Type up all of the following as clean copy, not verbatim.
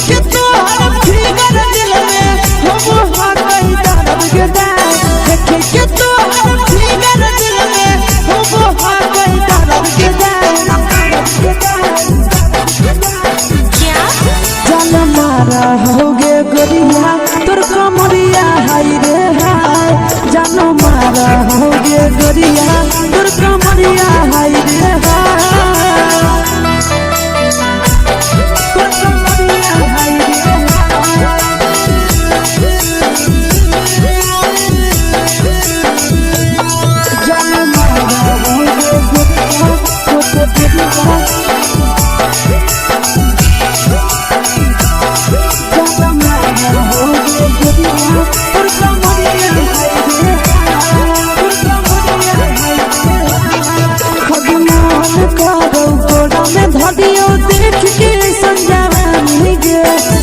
के तो फिगर दिल में हो हाथ दर्द के दाग देखे के तो फिगर दिल में हो हाथ दर्द के दाग जान मारा होगे गोरिया तोर कमरिया हाय रे हाय जान मारा होगे गोरिया तोर कमरिया हाय रे हाय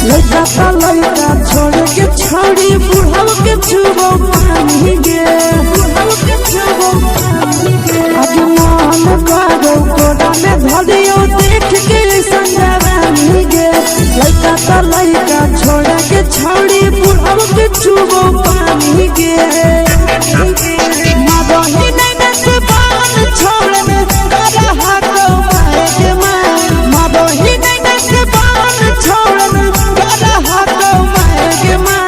लड़का छोड़ के छौड़ी बुढ़ाव के छुबो पानी गे आज मन करो कोड़ा में धरियो देख के संजवानी गे लड़का छोड़ के छौड़ी बुढ़ाव के छुबो पानी गे मदही नहीं नस बान छोड़ में करा हाथो माए के मां मदही नहीं नस बान छोड़ में करा हाथो माए के मां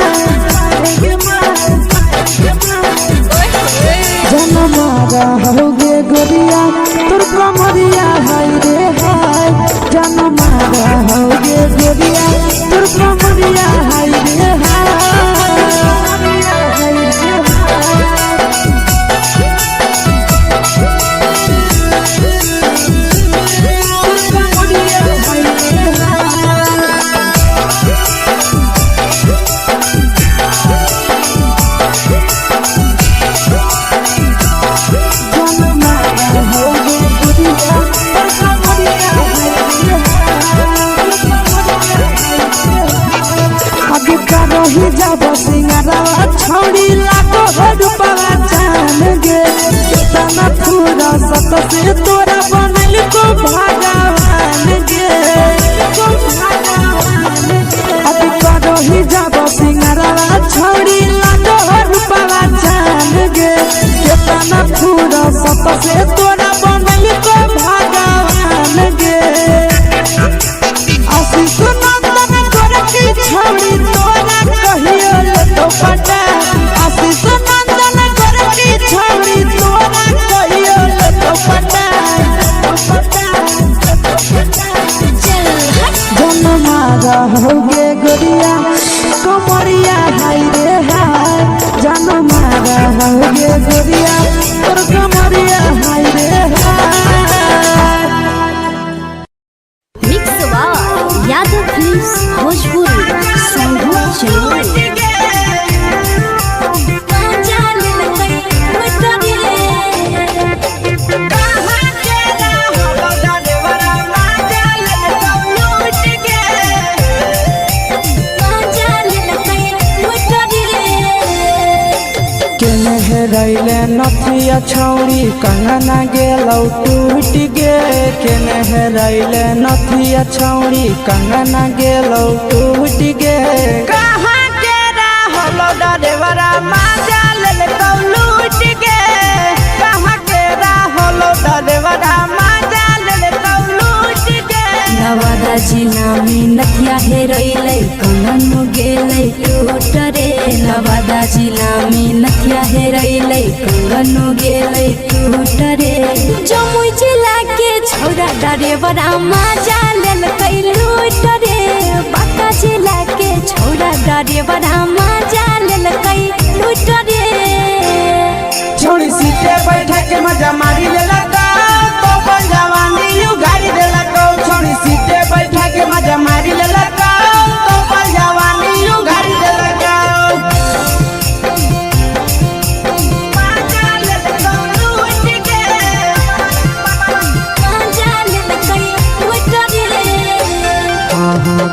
जनमारा होगे गोरिया तोर कमरिया हाय रे हाय जनमारा होगे गोरिया तोर कमरिया हाय रे हाय छौड़ी लाखो रुपवा जान गे कितना पूरा सत से तोरा बनल को भगवान गे अभी करो ही जब सिंगारवा छौड़ी लाखो रुपवा जान गे कितना पूरा सत से तोरा बनल को भगवान गे आशीष नंदन करे की छौड़ी तोरा कहियो तो पटा आशीष नंदन करे की छौड़ी तोरा कहियो तो पटा जनमारा होगे गोरिया कमरिया हाय रे हाय जनमारा होगे गोरिया तोर कमरिया हाय रे हाय मिक्स यादव फिल्म्स भोजपुरी संगीत चैनल रैले नथिया छौड़ी कंगना गेलौ टूट गे केने रैले नथिया छौड़ी कंगना गेलौ टूट गे कहाँ के रहलो डरेवरा माजा लेलकौ लूट गे कहाँ के रहलो डरेवरा माजा लेलकौ लूट गे नवादा जिला में नथिया हेरैलै कंगन गेलै टूट रे नवादा जिला में नथिया हेरैलै कंगन गेलै टूट रे जमुई जिला के छौड़ा डरेवरा माजा लेलकै लूट रे बांका जिला के छौड़ा डरेवरा माजा लेलकै लूट रे छोड़ी सीटे बैठा के मजा मारी लेलकौ तो जवानी यू गाड़ी देलकौ छोड़ी सीटे बैठा के मजा मारी लेलकौ तो जवानी यू गाड़ी देलकौ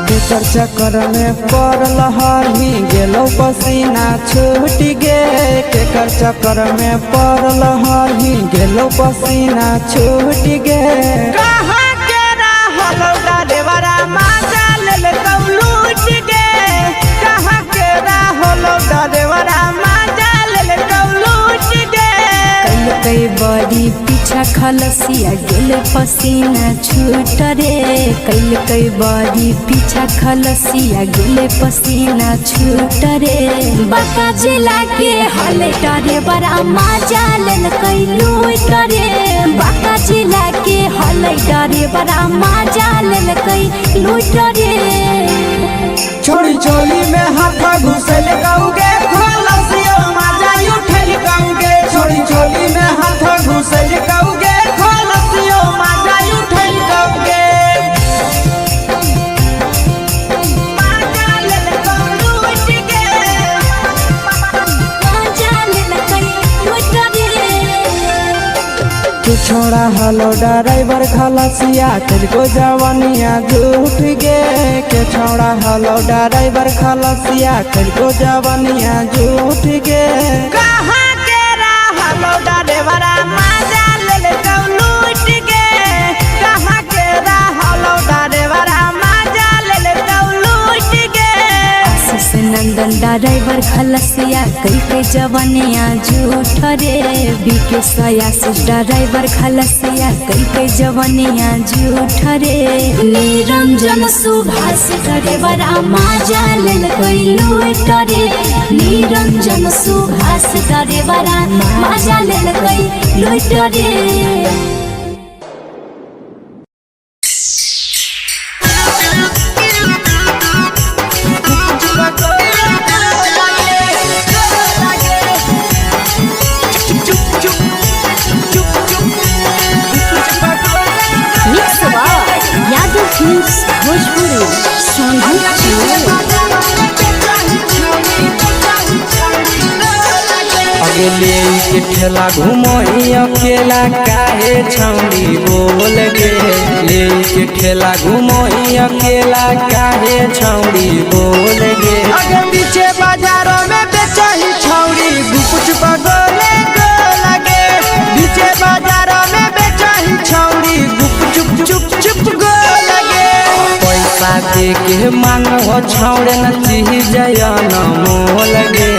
केकर चक्कर में पड़ल हरही गेलो पसीना छूट गे केकर चक्कर में पड़ल हरही गेलो पसीना छूट गे कहाँ के रहलो डरेवरा माजा लेलकौ लूट पीछा खलसिया गेले पसीना छूट रे कैल कई बारी पीछा खलसिया गेले पसीना छूट रे बाका जिला के हले डरे बड़ा मजा लेल कई लूट रे बाका जिला के हले डरे बड़ा मजा लेल कई लूट रे छोड़ी चोली में हाथ घुसल गाऊंगे खलसिया मजा उठल गाऊंगे छोड़ी चोली में हाथ घुसल गाऊंगे खलसिया मजा उठल गाऊंगे छोड़ा हलो ड्राइवर खलसिया तुझको जवानिया झूठ गे के छोड़ा हलो ड्राइवर खलसिया तुझको जवानिया झूठ गे कहाँ के हलो ड्राइवर मजा ले लूट गे कहाँ के हलो ड्राइवर मजा ले लूट गे आशीष नंदन ड्राइवर खलसिया कई के जवानिया झूठ रे बीके आशीष ड्राइवर खलसिया कई के जवानिया झूठ रे निरंजन सुभाष ड्राइवर मजा लेल कई लूट रे निरंजन सुभाष ड्राइवर मजा लेल कई लूट रे ले के ठेला घूमो अकेला काहे छौड़ी बोल गे ले के ठेला घूमो अकेला काहे छौड़ी बोल गे अगे पीछे बाजारों में बेचही छौड़ी गुपचुप गोले गो लगे पीछे बाजारों में बेचही छौड़ी गुपचुप चुप चुप गो लगे पैसा दे के मांगो छौड़े न चीज न मोल गे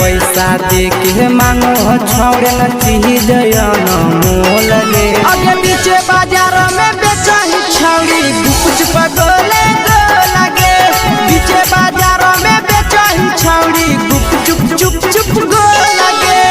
पैसा दे के मांगो छौड़े न चीज न मोल गे अगे पीछे बाजार में बेचही छौड़ी गुपचुप गोले गो लगे पीछे बाजार में बेचही छौड़ी गुपचुप चुप चुप गो लगे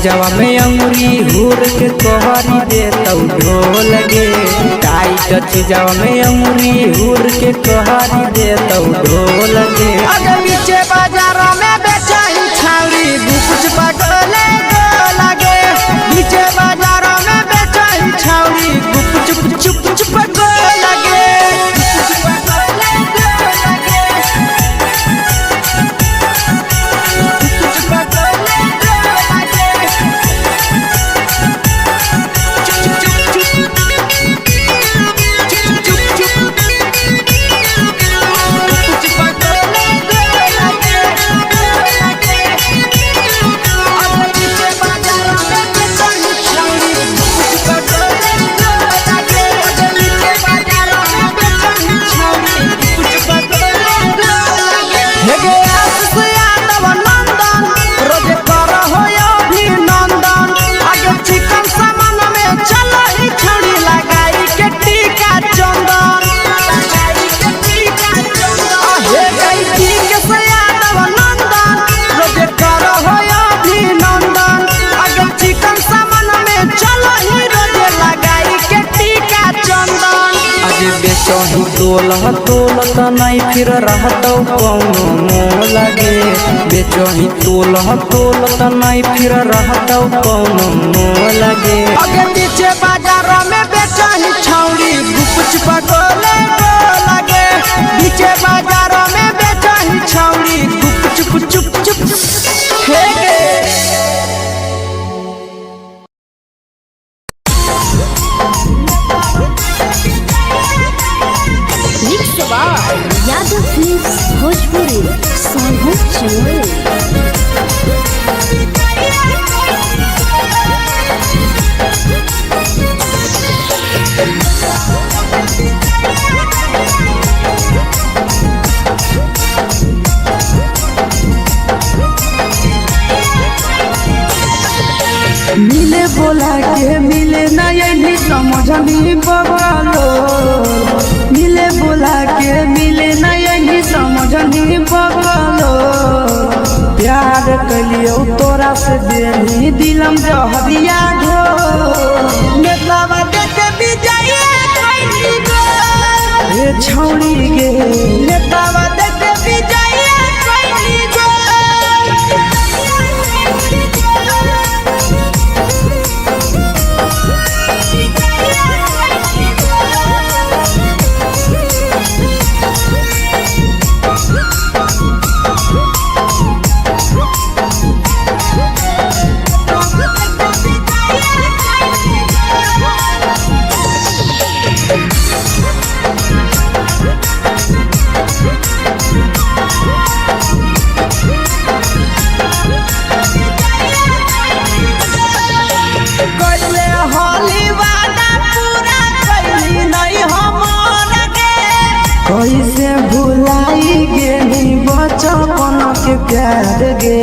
जवा में अंगुरी हुर के कोहरी दे तौ ढोल गे टाइट जवा में अंगुरी हुर के कोहरी दे तौ ढोल गे अगे पीछे बाजारों में बेचही छौड़ी गुपचुप गोले गो लगे पीछे बाजारों में बेचही छौड़ी गुपचुप चुप चुप गो लगे तोलह तोलत नहीं फिर रहतौ कौनो मोह लगे बेचही तोलह तोलत नहीं फिर रहतौ कौनो मोह लगे अगे पीछे बाजारों में बेचही छौड़ी गुपच पगोले लगे पीछे बाजारों में बेचही छौड़ी गुपच चुप चुप हे यादव फिल्म्स भोजपुरी सोनू चमोली। मिले बोला के मिले ना यही समझनी बगलो मिले बोला के मिले ना यही समझनी बगलो प्यार कलियो तोरा से देनी दिलम जहरिया घो नेतावा देखे विजय कैली गो ए छौड़ी गे नेतावा देखे विजय कैली गो कैसे भुलाई गेली बचपन के प्यार गे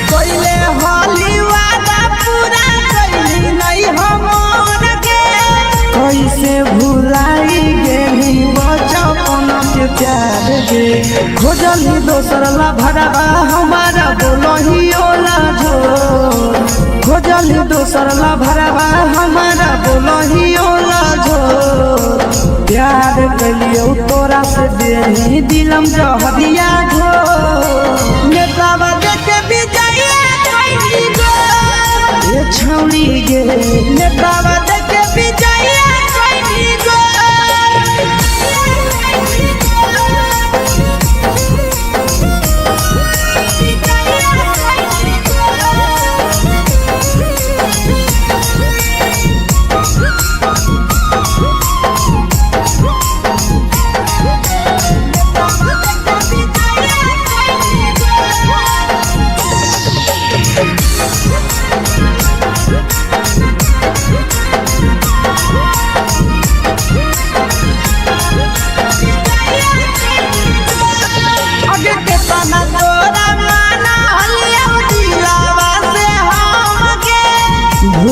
कैले होली वादा पूरा कैली नहीं हमर गे कैसे भुलाई गेली बचपन के प्यार गे खोजली दोसर ला भरवा हमारा बोलही ओला झोर खोजली दोसर ला भरवा हमारा बोलही ओला झोर प्यार कलियो तोरा से देनी दिलम जहरिया घो नेतावा देखे विजय कैली गो ए छौड़ी गे नेतावा देखे विजय कैली गो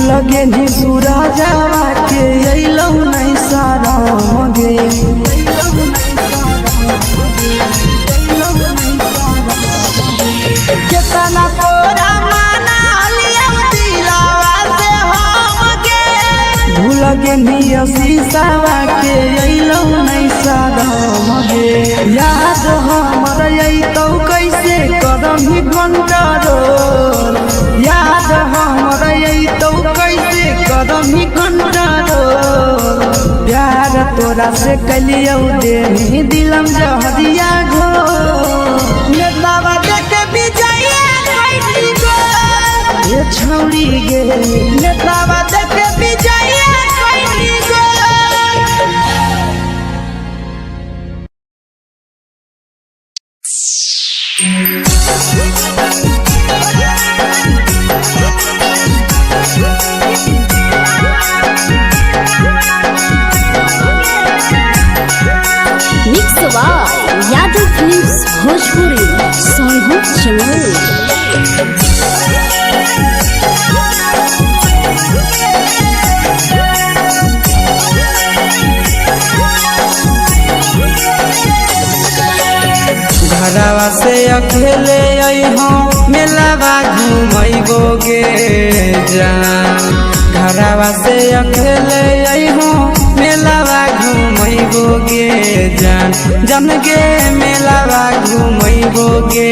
लगे नी सूरजवा के अइलौ नहीं सारा मगे केतना तोरा माना लिया दिलावा से हमगे भूल गे नी शीशावा के अइलौ नहीं सारा मगे याद हमर अइतौ कैसे करम कंट्रोल याद हमर अइतौ कैसे करम कंट्रोल प्यार तोरा से कलियो देनी दिलम जहरिया घो नेतावा देखे विजय कैली गो ए छौड़ी गे नेतावा देखे विजय कैली गो यादव फिल्म्स भोजपुरी सोनू चमोली। घरवा से अकेले अइहो मेलावा घूमैबो गे जान घरवा से अकेले अइहो मेलावा घूमैबो गे जान जन गे मेलावा घूमैबो गे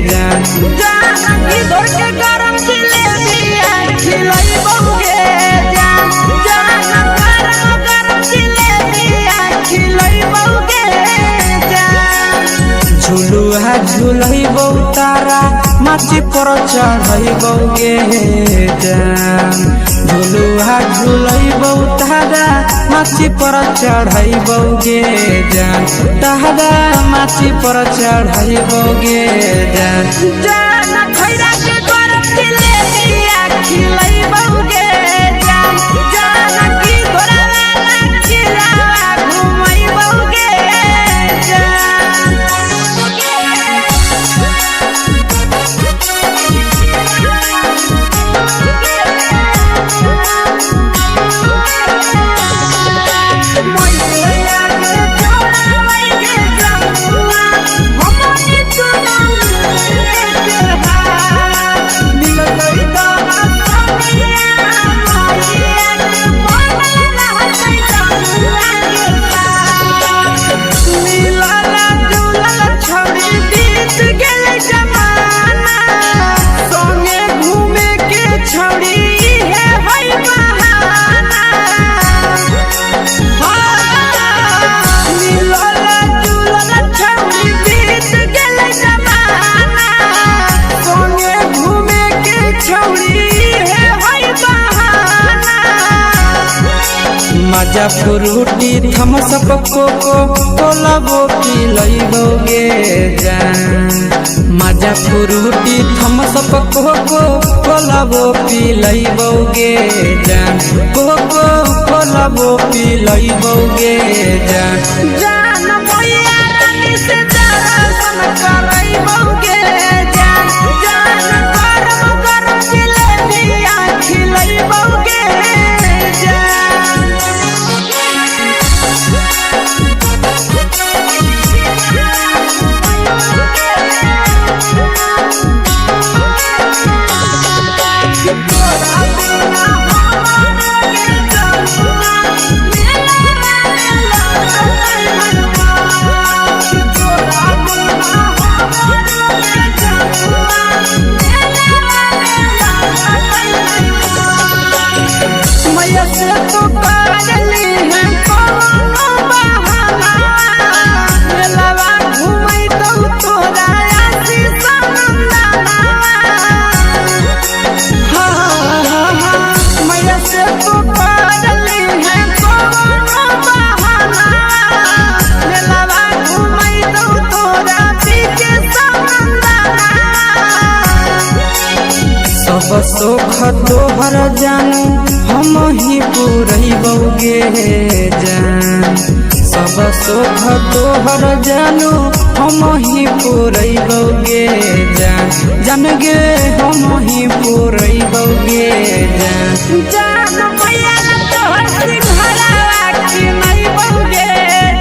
जान जानकी दौड़ के गरम जिलेबिया खिलैबो गे जान गरम जिलेबिया खिलैबो गे जान झुलुहा झुलैबो तारा माची पर चढ़ैबो गे जान झुलुहा झुलैबो तारा माची पर चढ़ैबो गे जान तारा माची पर चढ़ैबो गे जान जान खैरा के गरम जिलेबिया खिलैबो गे जान जानकी दौड़ चिलावा घुमैबो गे जान मजा फ्रूटी थम्स अप कोको कोला वो पिलैबो गे जान मजा फ्रूटी थम्स अप कोको कोला वो पिलैबो गे जान कोको कोला वो पिलैबो गे जान जान मैया रानी से दर्शन करैबो गे जान गरम गरम जिलेबिया खिलैबो गे जान मैया से तो काजली है कोनो बहाना मेलावा घूमै तो तोरा आसी सनंदना मैया से तो काजली है कोनो बहाना मेलावा घूमै तो तोरा पीछे सनंदना सब सुख तोहर जानू हम ही पुरैबो गे जान सब सुख तोहर जानू हम ही पुरैबो गे जान जान गे हम ही पुरैबो गे जान जान मैया तोहर सिंघरावा खिलैबो गे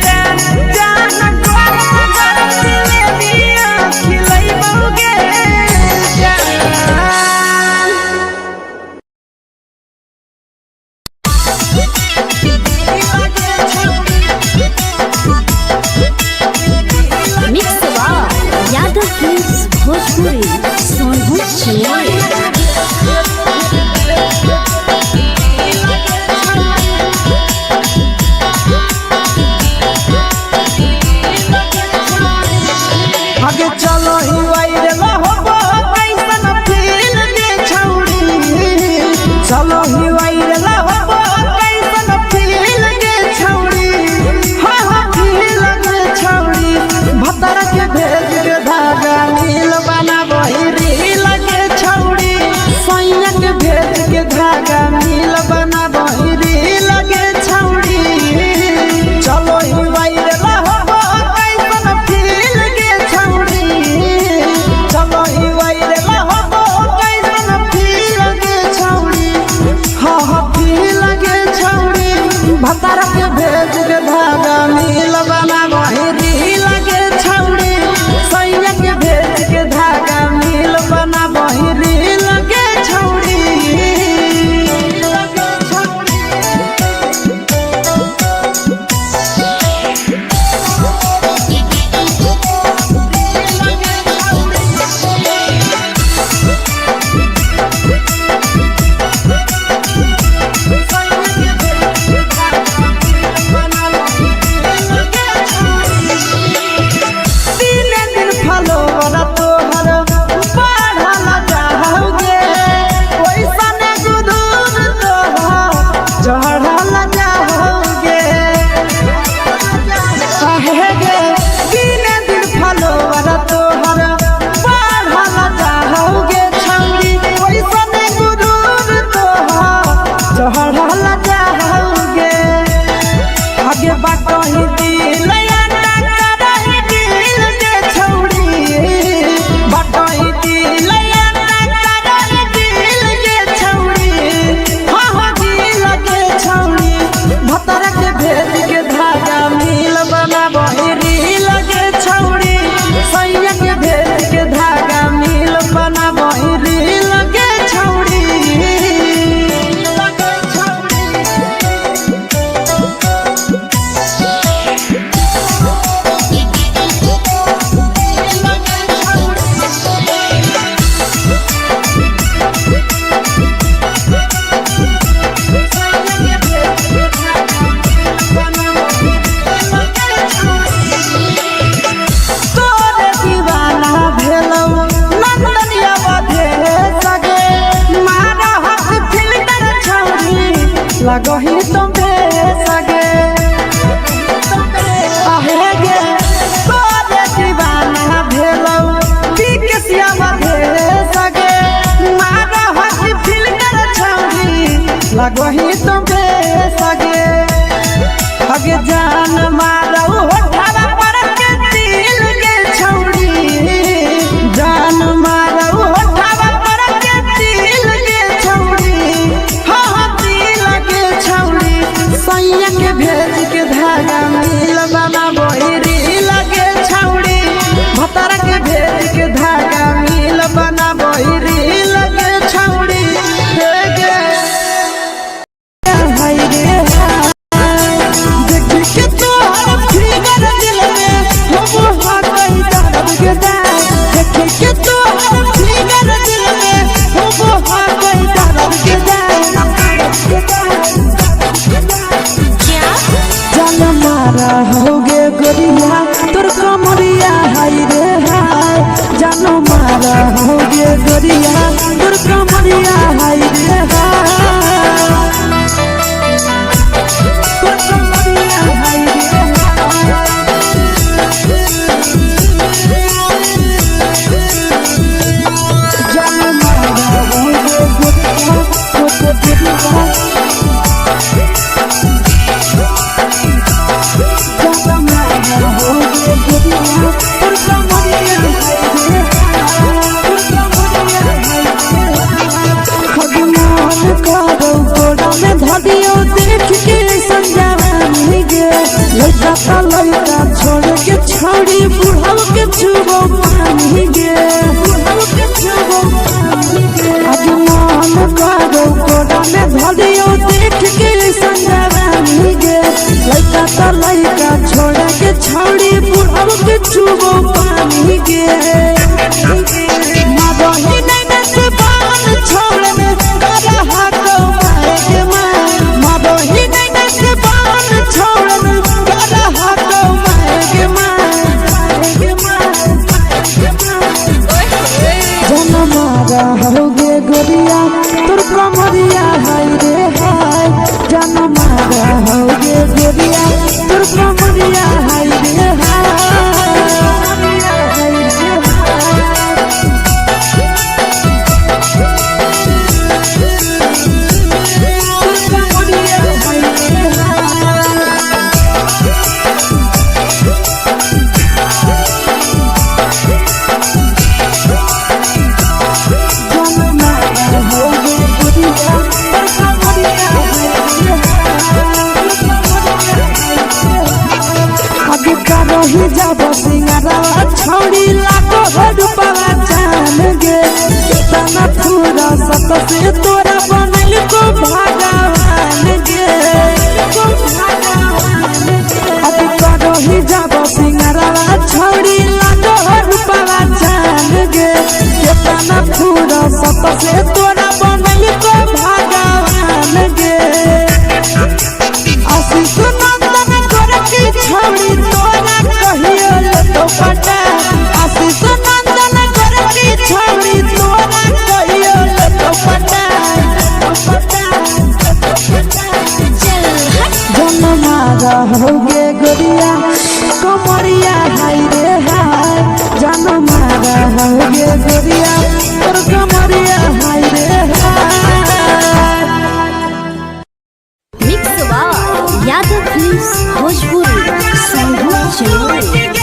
जान गरम गरम जिलेबिया खिलैबो गे जान मिक्स यादव फिल्म्स भोजपुरी सोनभद्र आगे चलो ही वायरल होबो कैसन फील के छौड़ी चलो ही वायरल होबो कैसन फील के छौड़ी हाँ फील के छौड़ी भतर के भेज के धागा नील बना वही रील के छौड़ी सैया के भेज के धागा नील बना वही रील के छौड़ी चलो ही वायरल होबो कैसन फील के छौड़ी चलो ही वायरल होबो कैसन फील के छौड़ी हाँ फील के छौड़ी भतर के भेज के धागा नील बना वही रील के छौड़ी सैया के भेज के धागा नील बना वही रील के छौड़ी मारा होगे गोरिया तोर कमरिया हाय रे हाय जानो मारा होगे गोरिया तोर कमरिया हाय रे हाय तोर कमरिया हाय रे जानो मारा होगे गोरिया तोर कमरिया लड़का छोड़ के छोड़ी बुढ़ाव के छुबो पानी गे आज मन करो गोड़ा में धरियो देख के संजवानी गे लड़का छोड़ के छोड़ी बुढ़ाव के छुबो पानी गे मदही नहीं से बाल छोड़ में करा हाथो मारे के मां मदही नहीं से बाल छोड़ में करा हाथो मारे के मां जन मारा होगे गोरिया तोर कमरिया हाय रे हाय जन मारा होगे गोरिया तोर कमरिया हाय रे रही जब सिंगारा छोड़ी लाखों रुपया जान गे कितना पूरा सत से तोरा बनल को भगवान गे अब रही जब सिंगारा छोड़ी लाखों रुपया जान गे कितना पूरा सत से तोरा बनल को भगवान गे आशीष नंदन गोरखी छोड़ी तोरा कहियो तो पटा आशीष नंदन गोरखी छोड़ी तोरा कहियो तो पटा जन मारा होगे गोरिया कमरिया हाय रे हाय जन मारा होगे गोरिया तोर कमरिया हाय रे हाय मिक्स यादव फिल्म्स भोजपुरी संगीत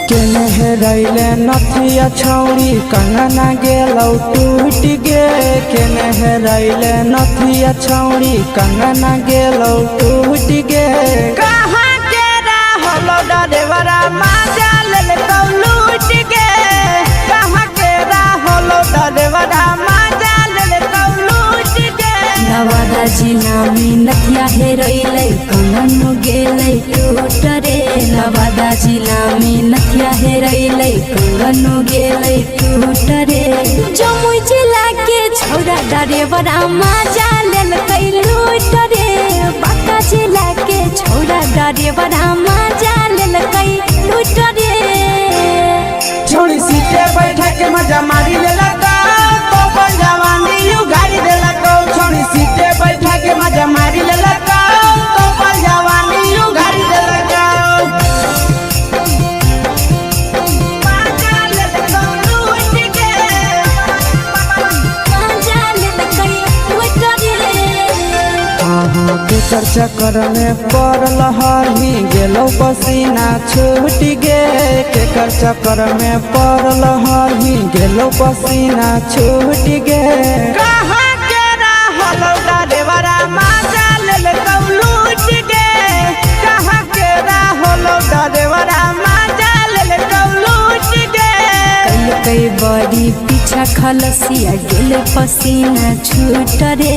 चैनल रैले नथिया छौड़ी कंगना गेलौ टूट गे केने रैले नथिया छौड़ी कंगना गेलौ टूट गे कहाँ के रहलो डरेवरा माजा लेलकौ लूट गे कहाँ के रहलो डरेवरा माजा लेलकौ लूट गे नवादा जिला में नथिया हेरैलै कंगन गेलै टूट रे नवादा जिला में नथिया हेरैलै कंगन गेलै टूट रे जमुई जिला के छौरा डरेवरा माजा लेलकै लूट रे बांका जिला के छौरा डरेवरा माजा लेलकै लूट रे छोड़ी सीटे बैठा के मजा मारी लेलका तो जवानी यू गाड़ी देलका छोड़ी सीटे बैठा के मजा मारी लेलका तो जवानी यू गाड़ी देलका केकर चक्कर में पड़ल हरही गेलौ पसीना छूट गे केकर चक्कर में पड़ल हरही गेलौ पसीना छूट गे कहाँ के रहलो डरेवरा माजा लेलकौ लूट गे कहाँ के रहलो डरेवरा माजा लेलकौ लूट गे कई बड़ी पीछा खलसिया गेले पसीना छूट रे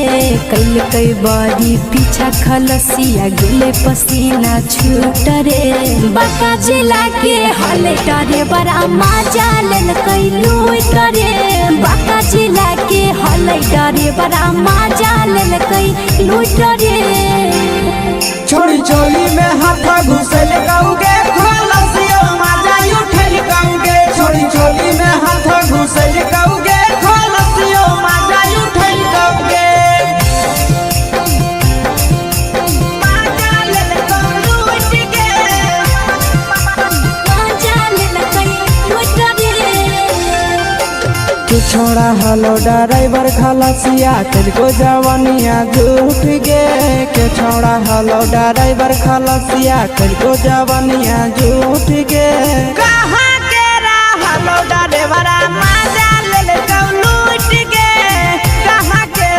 कैल कई बारी पीछा खलसिया गेले पसीना छूट रे बाका जिला के हले डरे बड़ा मजा लेल कई लूट रे बाका जिला के हले डरे बड़ा मजा लेल कई लूट रे छोड़ी चोली में हाथ घुसल गाऊंगे खलसिया मजा उठल गाऊंगे छोड़ी चोली में हाथ घुसल गाऊंगे खलसिया मजा उठल गाऊंगे मजा लेल लूट के मजा लेल कई लूट रे तू छोड़ा हलो ड्राइवर खलसिया तेरे जवानिया झूठ गे के छोड़ा हलो ड्राइवर खलसिया तेरे जवानिया झूठ गे कहाँ के हलो ड्राइवर मजा ले लूट गे कहाँ के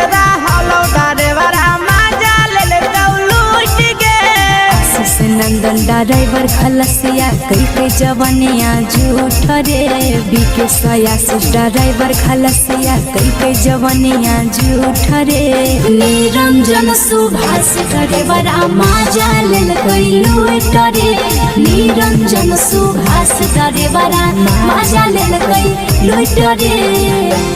हलो ड्राइवर मजा ले लूट गे आशीष नंदन ड्राइवर खलसिया कई के जवानिया झूठ रे बीके आशीष ड्राइवर खलसिया कई के जवानिया झूठ रे निरंजन सुभाष ड्राइवर मजा लेल कई लूट रे निरंजन सुभाष ड्राइवर मजा लेल कई लूट रे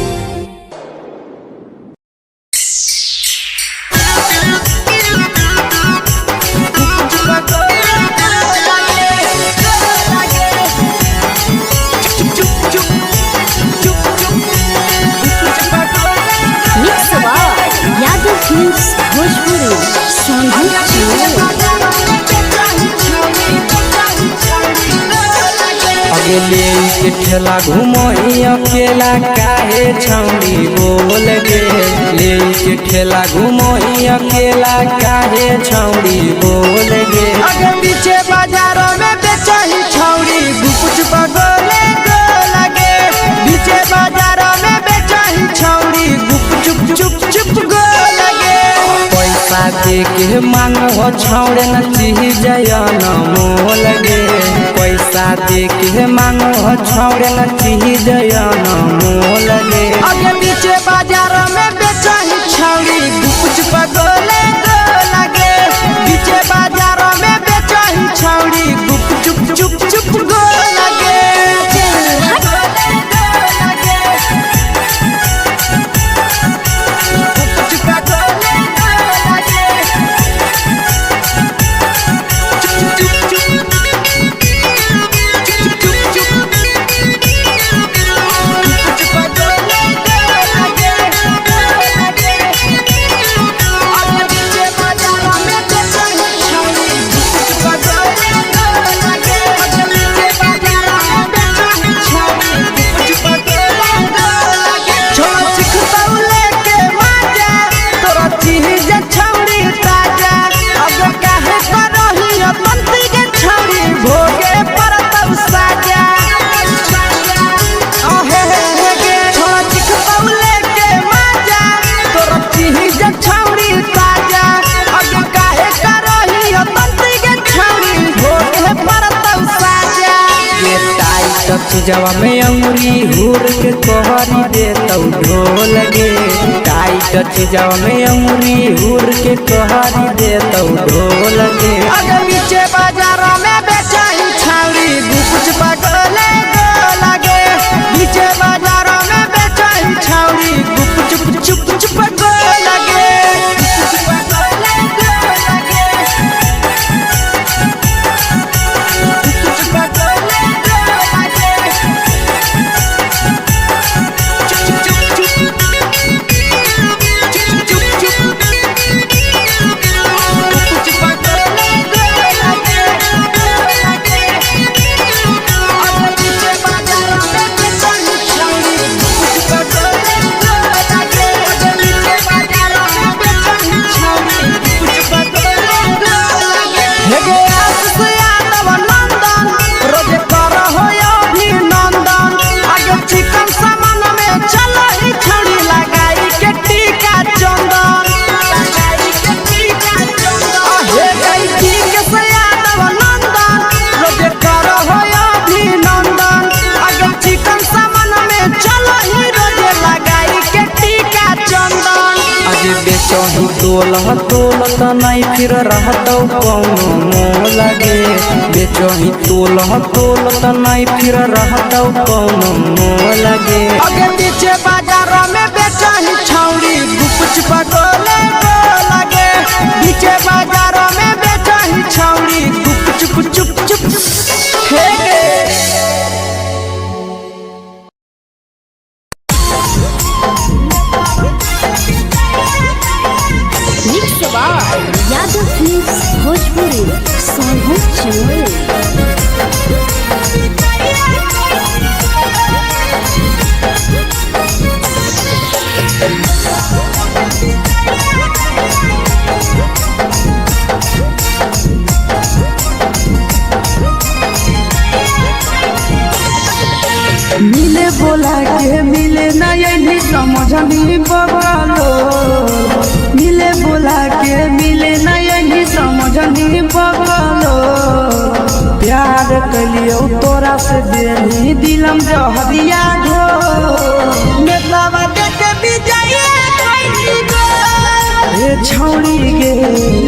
अगले के ठेला घुमोई अकेला काहे छौड़ी बोल गे ले के ठेला घुमोई अकेला काहे छौड़ी बोल गे अगे पीछे बाजारों में बेचही छौड़ी गुपुच बगोले गो लगे पीछे बाजारों में बेचही छौड़ी गुप चुप चुप गो लगे पैसा दे के मांगो छौड़े न चीज जयन मोल गे पैसा दे के मांगो छौड़े न चीज जयन मोल गे अगे पीछे बाजारों में बेचही छौड़ी गुपुच बगोले गो लगे पीछे बाजारों में बेचही छौड़ी गुप चुप गो लगे जवा में अंगुरी हुर के कोहरी दे तौ ढोल गे टाइट जवा में अंगुरी हुर के कोहरी दे तौ ढोल गे अगे पीछे बाजारों में बेचही छौड़ी गुपुच बगोले गो लगे पीछे बाजारों में बेचही छौड़ी गुप चुप गो लगे तोलह तोलत नहीं फिर रहतौ कौनो मोल गे बेचही तोलह तोलत नहीं फिर रहतौ कौनो मोल गे आगे पीछे बाजारों में बेचही छौड़ी गुपच पटोले लगे पीछे बाजारों में बेचही छौड़ी गुप चुप चुप चुप हे गे यादव फिल्म्स भोजपुरी सोनू चमोली। मिले बोला के मिले ना यही समझनी बगलो मिले बोला के मिले ना यही समझनी बगलो प्यार कलियो तोरा से देनी दिलम जहरिया घो मेलावा देखे बिजाए कोई गो ए छौड़ी गे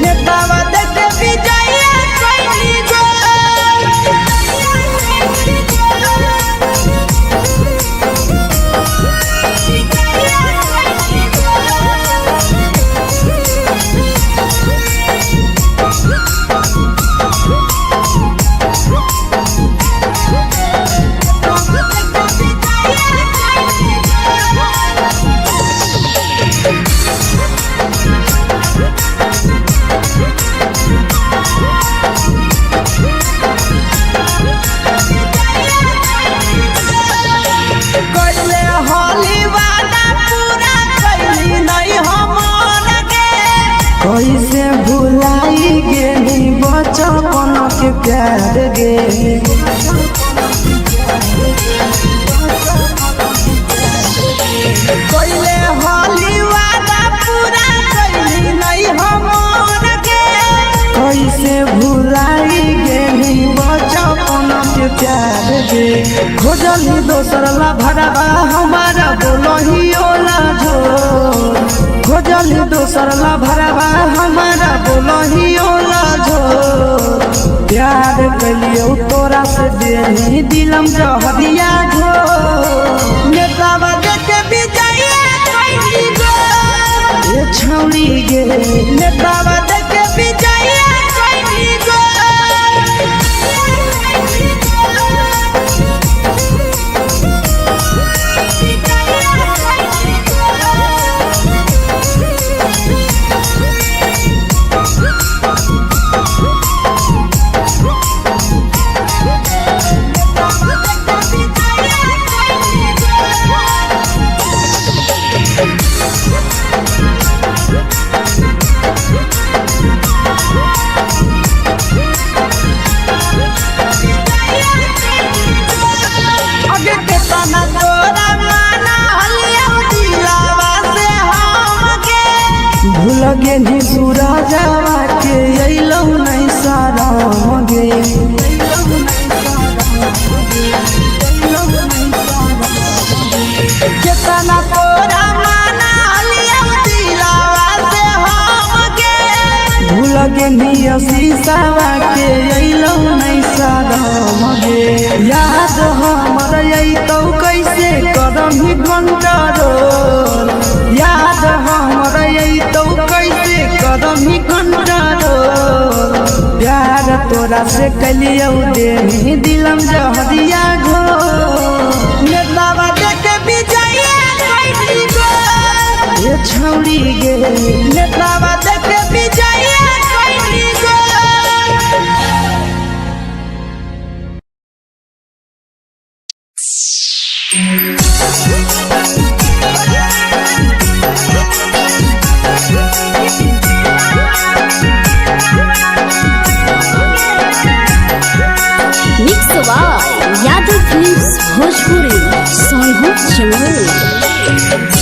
मेलावा देखे बिजाए कोई गो कैसे भुलाई गेली बचपन के प्यार गे कैले होली वादा पूरा कैली नहीं हमर गे कैसे भुलाई गेली बचपन के प्यार गे खोजली दोसर ला भरवा हमारा बोलही ओला झो खोजली दोसर ला भरवा हमारा बोलही ओला झो प्यार कलियो तोरा से देनी दिलम जहरिया झो नेतावा देखे बिजाए कोई गो ए छौड़ी गे नेतावा देखे बिजाए कोई गो लगे नी सूरजवा के अइलौ नहीं सारा गे केतना तोरा माना लिया दिलावा से हम गे भूल गे नी शीशावा के अइलौ नहीं सारा गे याद हमर अइतौ कैसे करही घंटा रो याद हमर अइतौ कैसे करही घंटा रो प्यार तोरा से कलियौ देनी दिलम जहरिया घो नेतावा देखे बिजाए कोई गो ए छौड़ी गे नेतावा देखे बिजाए कोई गो यादव फिल्म्स भोजपुरी सोनू चमोली।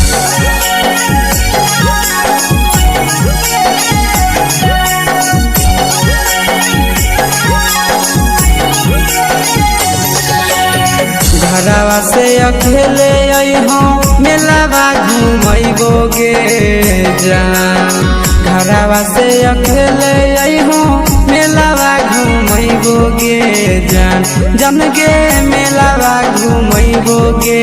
घरवा से अकेले अइहो मेलावा घूमैबो गे जान घरवा से अकेले अइहो मेलावा घूमैबो गे जान जन गे मेलावा घूमैबो गे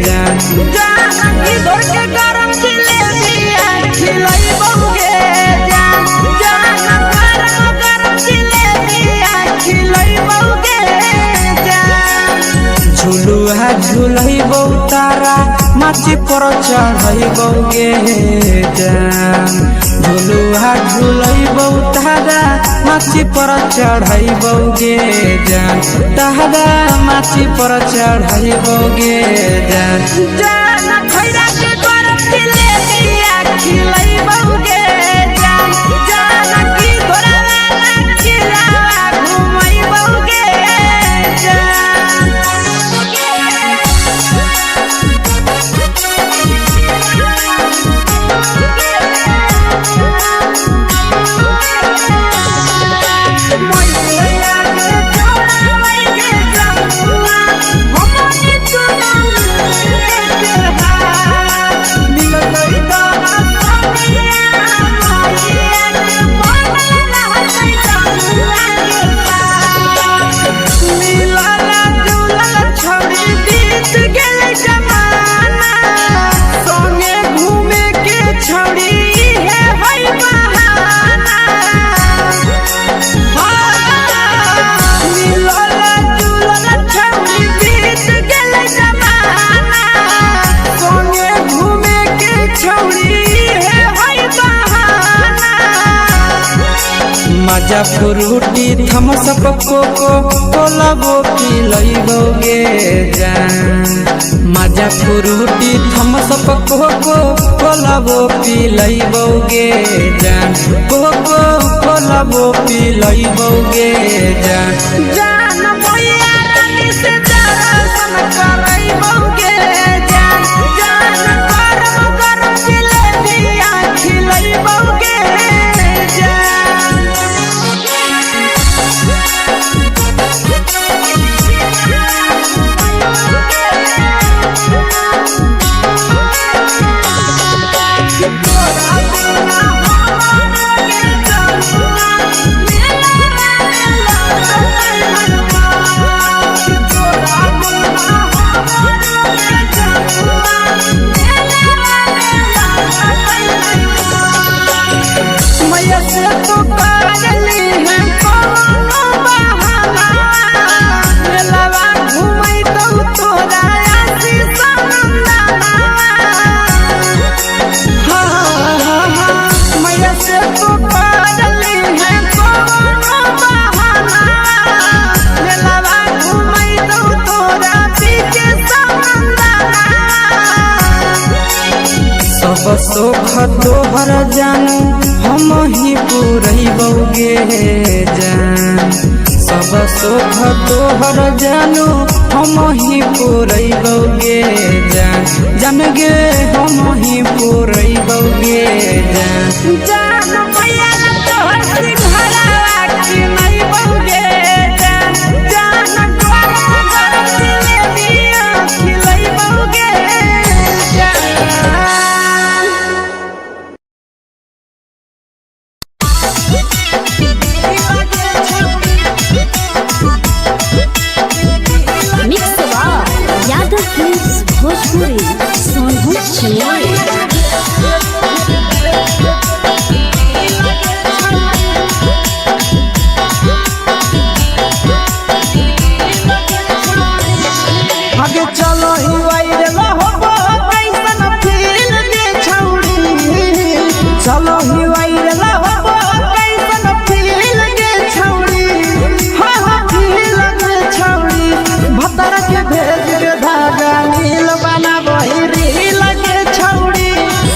जान जानकी दौड़ के गरम जिलेबिया खिलैबो गे जान गरम जिलेबिया खिलैबो गे जान झुलुहा झुलैबो तारा माची पर चढ़ैबो गे जान झुलुहा झुलैबो तारा माची पर चढ़ैबो गे जान तारा माची पर चढ़ैबो गे जान जान खैरा के गरम जिलेबिया खिलैबो गे जान जानकी दौड़ खिलावा घुमैबो गे मजा फ्रूटी थम्स अप कोको कोलाबो पिलैबो गे जान मजा फ्रूटी थम्स अप कोको कोलाबो पिलैबो गे जान कोको कोलाबो पिलैबो गे जान जान भैया रानी से दर्शन करैबो गे जान गरम जिलेबिया खिलैबो गे सब सुख तोहर जानू हम ही पूरैबो गे जान सब सुख तोहर जानू हम ही पूरैबो गे जान जन गे हम ही पूरैबो गे जान जान भैया तोहर सिंघारा खिलैबो गे जान गरम जिलेबिया खिलैबो गे यादव फिल्म्स भोजपुरी सोनू छियाली आगे चलो ही वायरल होबो कैसन फील के छौड़ी चलो ही वायरल होबो कैसन फील के छौड़ी हाँ फील के छौड़ी भतर के भेज के धागा नील बना बहिरी लगे छौड़ी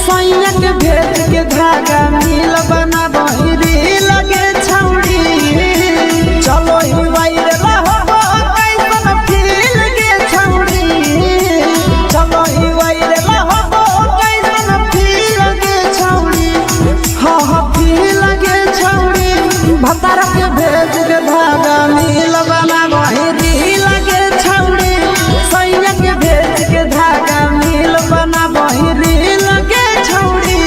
सैया के भेज के धागा नील बना बहिरी लगे छौड़ी चलो ही वायरल होबो कैसन फील के छौड़ी चलो ही वायरल होबो कैसन फील के छौड़ी हाँ फील के छौड़ी भतर के भेज के धागा नील बना बहिरी लगे छौड़ी सैया के भेज के धागा नील बना बहिरी लगे छौड़ी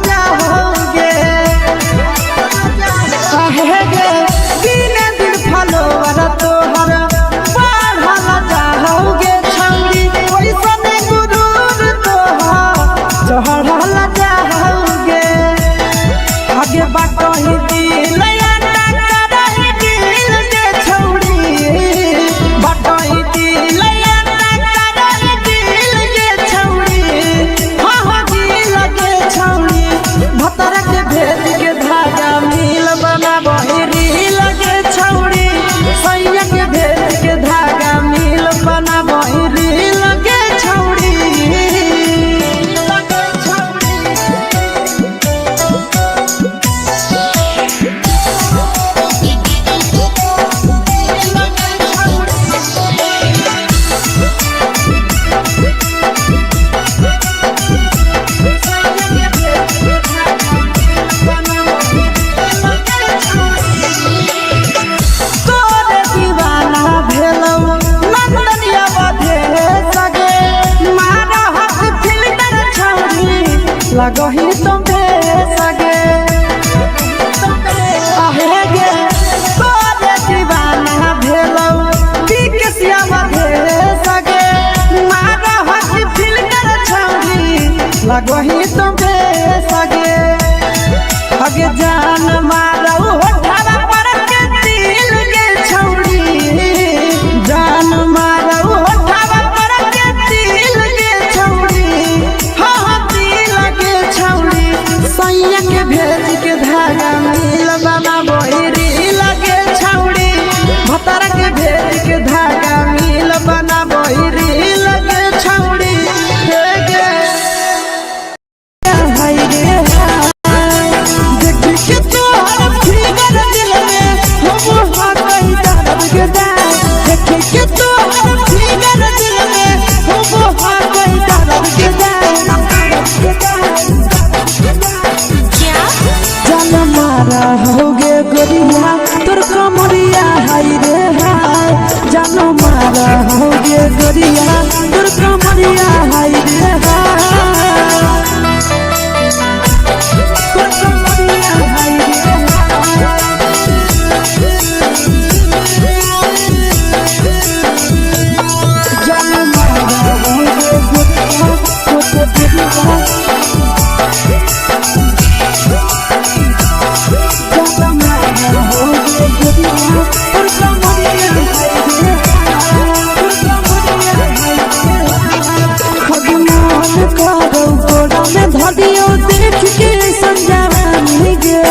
जाओगे कहेगे दिन दिन फलोवर तोहर बढ़ल जाओगे छौरी ओइसन गुरूर तोहर चढ़ल जाओगे आगे बाटही दिल लगही तुम्हे सगे आहेगे तोरे दीवाना भेलौ बिकसिया बधे सगे मारा हसी फिल्टर छौरी लगही तुम्हे सगे अगे जान मारौ होठवा पर के दिल के छौरी जान मारौ होठवा पर के दिल के छौरी सैया के भेज के धागा मिल बना बहिरी लगे छौड़ी भतरा के भेज के धागा मिल बना बहिरी लगे छौड़ी देख के तोहर फिगर दिल में हम हाथ दर्द के देख के तोहर फिगर दिल में हम हाथ दर्द के मारा होगे गोरिया तोर कमरिया हाय रे हाय जानो मारा होगे गोरिया तोर कमरिया हाय रे हाय तोर कमरिया हाय रे जानो मारा होगे गोरिया तोर कमरिया धदियो देख के संजानी गे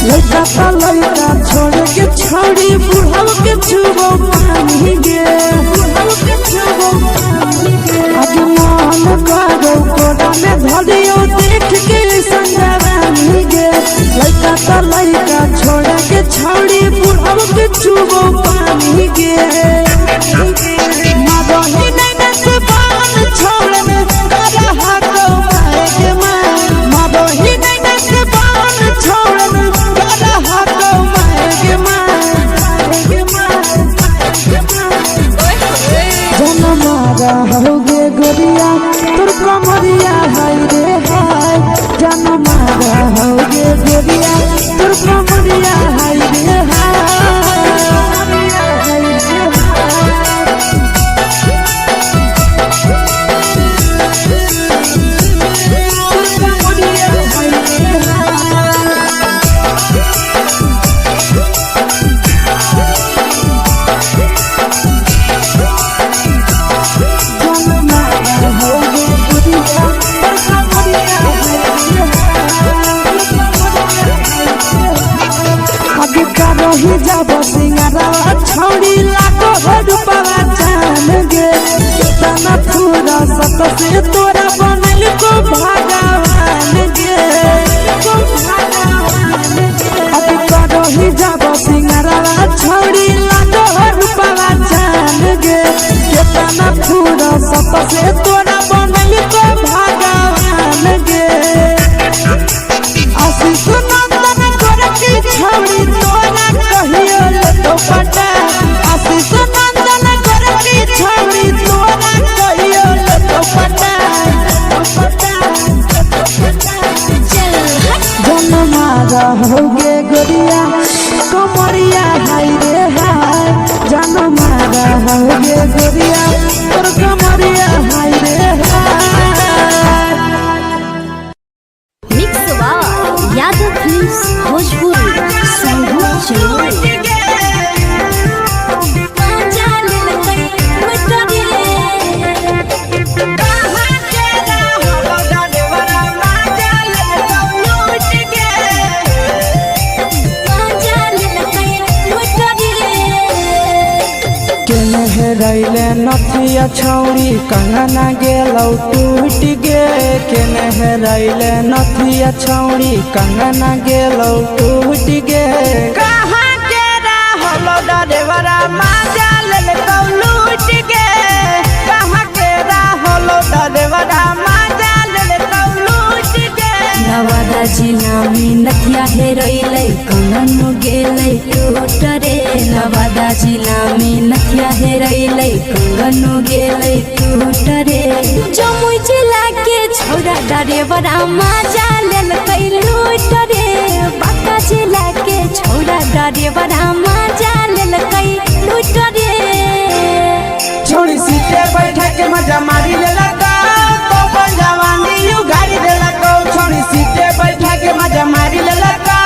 लइका लइका छोड़ के छौड़ी बुढ़ाव के छुबो पानी गे बुढ़ाव के छुबो पानी गे आज मन करो कोड़ा में धदियो देख के संजानी गे लइका लइका छोड़ के छौड़ी बुढ़ाव के छुबो पानी गे मादही नहीं नस बान छोड़ में करा हाथ के मादही नहीं नस बान छोड़ में करा हाथ के जन मारा होगे गोरिया तोर कमरिया हाय रे हाय जन मारा होगे गोरिया तोर कमरिया हाय रे हाय ही जब सिंगारा छौड़ी लाखो रुपवा जान गे कितना पूरा सत से तोरा बनल को भगवान गे अभी करो ही जब सिंगारा छौड़ी लाखो रुपवा जान गे कितना पूरा सत से तोरा बनल को भगवान गे आशीष नंदन कर की छौड़ी तोरा कहियो तो पटा आशीष नंदन कर की छौड़ी तोरा कहियो तो पटा चल मारा होगे गोरिया कमरिया हाय रे हाय जान मारा होगे गोरिया और कमरिया हाय रे हाय। Mix by Yadav films Bhojpuri संगीत चलो रैले नथिया छौड़ी कंगना गेलौ टूट गे केने रैले नथिया छौड़ी कंगना गेलौ टूट गे कहाँ के रहलो डरेवरा माजा लेलकौ लूट गे कहाँ के रहलो डरेवरा माजा लेलकौ लूट गे। नवादा जिला में नथिया हेरोइलै कंगन गेलै टूट रे नवादा जिला में नथिया हेरोइलै कंगन गेलै टूट रे जमुई जिला के छोरा डरेवरा माजा लेलकै लूट रे बांका जिला के छोरा डरेवरा माजा लेलकै लूट रे छोड़ी सीटे बैठा के मजा मारी लेलकौ तो जवानी यू गाड़ी देलकौ छोड़ी सीटे बैठा के मजा मारी लेलकौ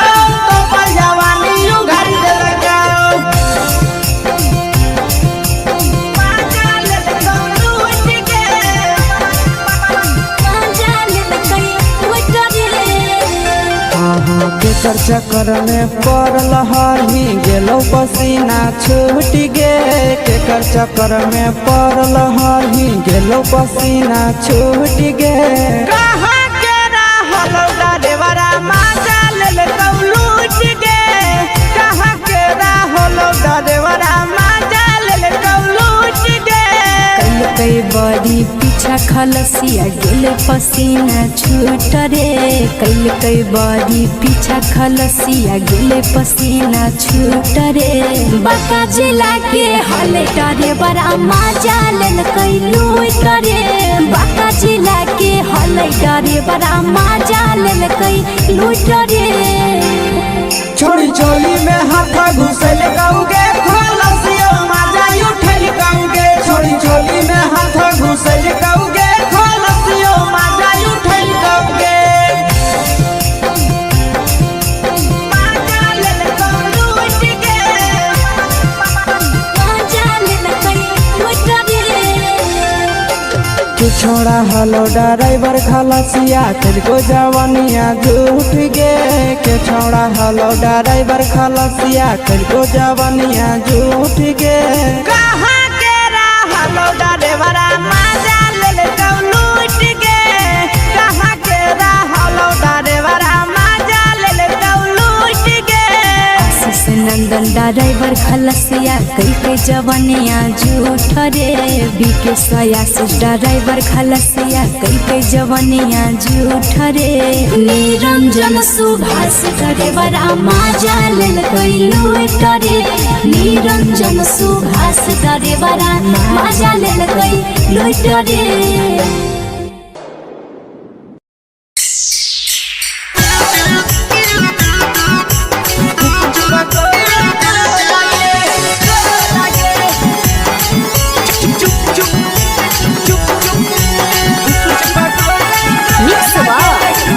तो जवानी यू गाड़ी देलकौ। केकर चक्कर में पड़ल हही गेलो पसीना छूट गे केकर चक्कर में पड़ल हही गेलो पसीना छूट गे कहाँ के रहलो डरेवरा माजा लेलकौ लूट गे कहाँ के रहलो डरेवरा माजा लेलकौ लूट गे। कई बड़ी पीछा खलसिया गेले पसीना छूट रे कई बड़ी पीछा खलसिया गेले पसीना छूट रे बांका जिला के हले डरे बड़ा माजा लेलकै लूट रे बांका जिला के हले डरे बड़ा माजा लेलकै लूट रे छोड़ी चोली में हाथ घुसल गौगे खलसियो माजा उठल गौगे छोड़ी चोली में हाथ घुसल गौगे खलसियो माजा उठल गौगे माजा लेलकौ लूट गे माजा लेलकै लूट रे तू छोड़ा हलो ड्राइवर खलसिया तेरे जवानिया झूठ गे के छोड़ा हलो ड्राइवर खलसिया तेरे जवानिया झूठ गे कहाँ के रहलो ड्राइवरा माजा लेलकौ लूट गे कहाँ के रहलो ड्राइवरा माजा लेलकौ लूट गे। आशीष नंदन ड्राइवर खलसिया कई जवानिया झूठ रे बीके आशीष ड्राइवर खलसिया कई जवानिया झूठ रे निरंजन सुभाष ड्राइवरा माजा लेलकै लूट रे निरंजन सुभाष ड्राइवरा माजा लेलकै लूट रे।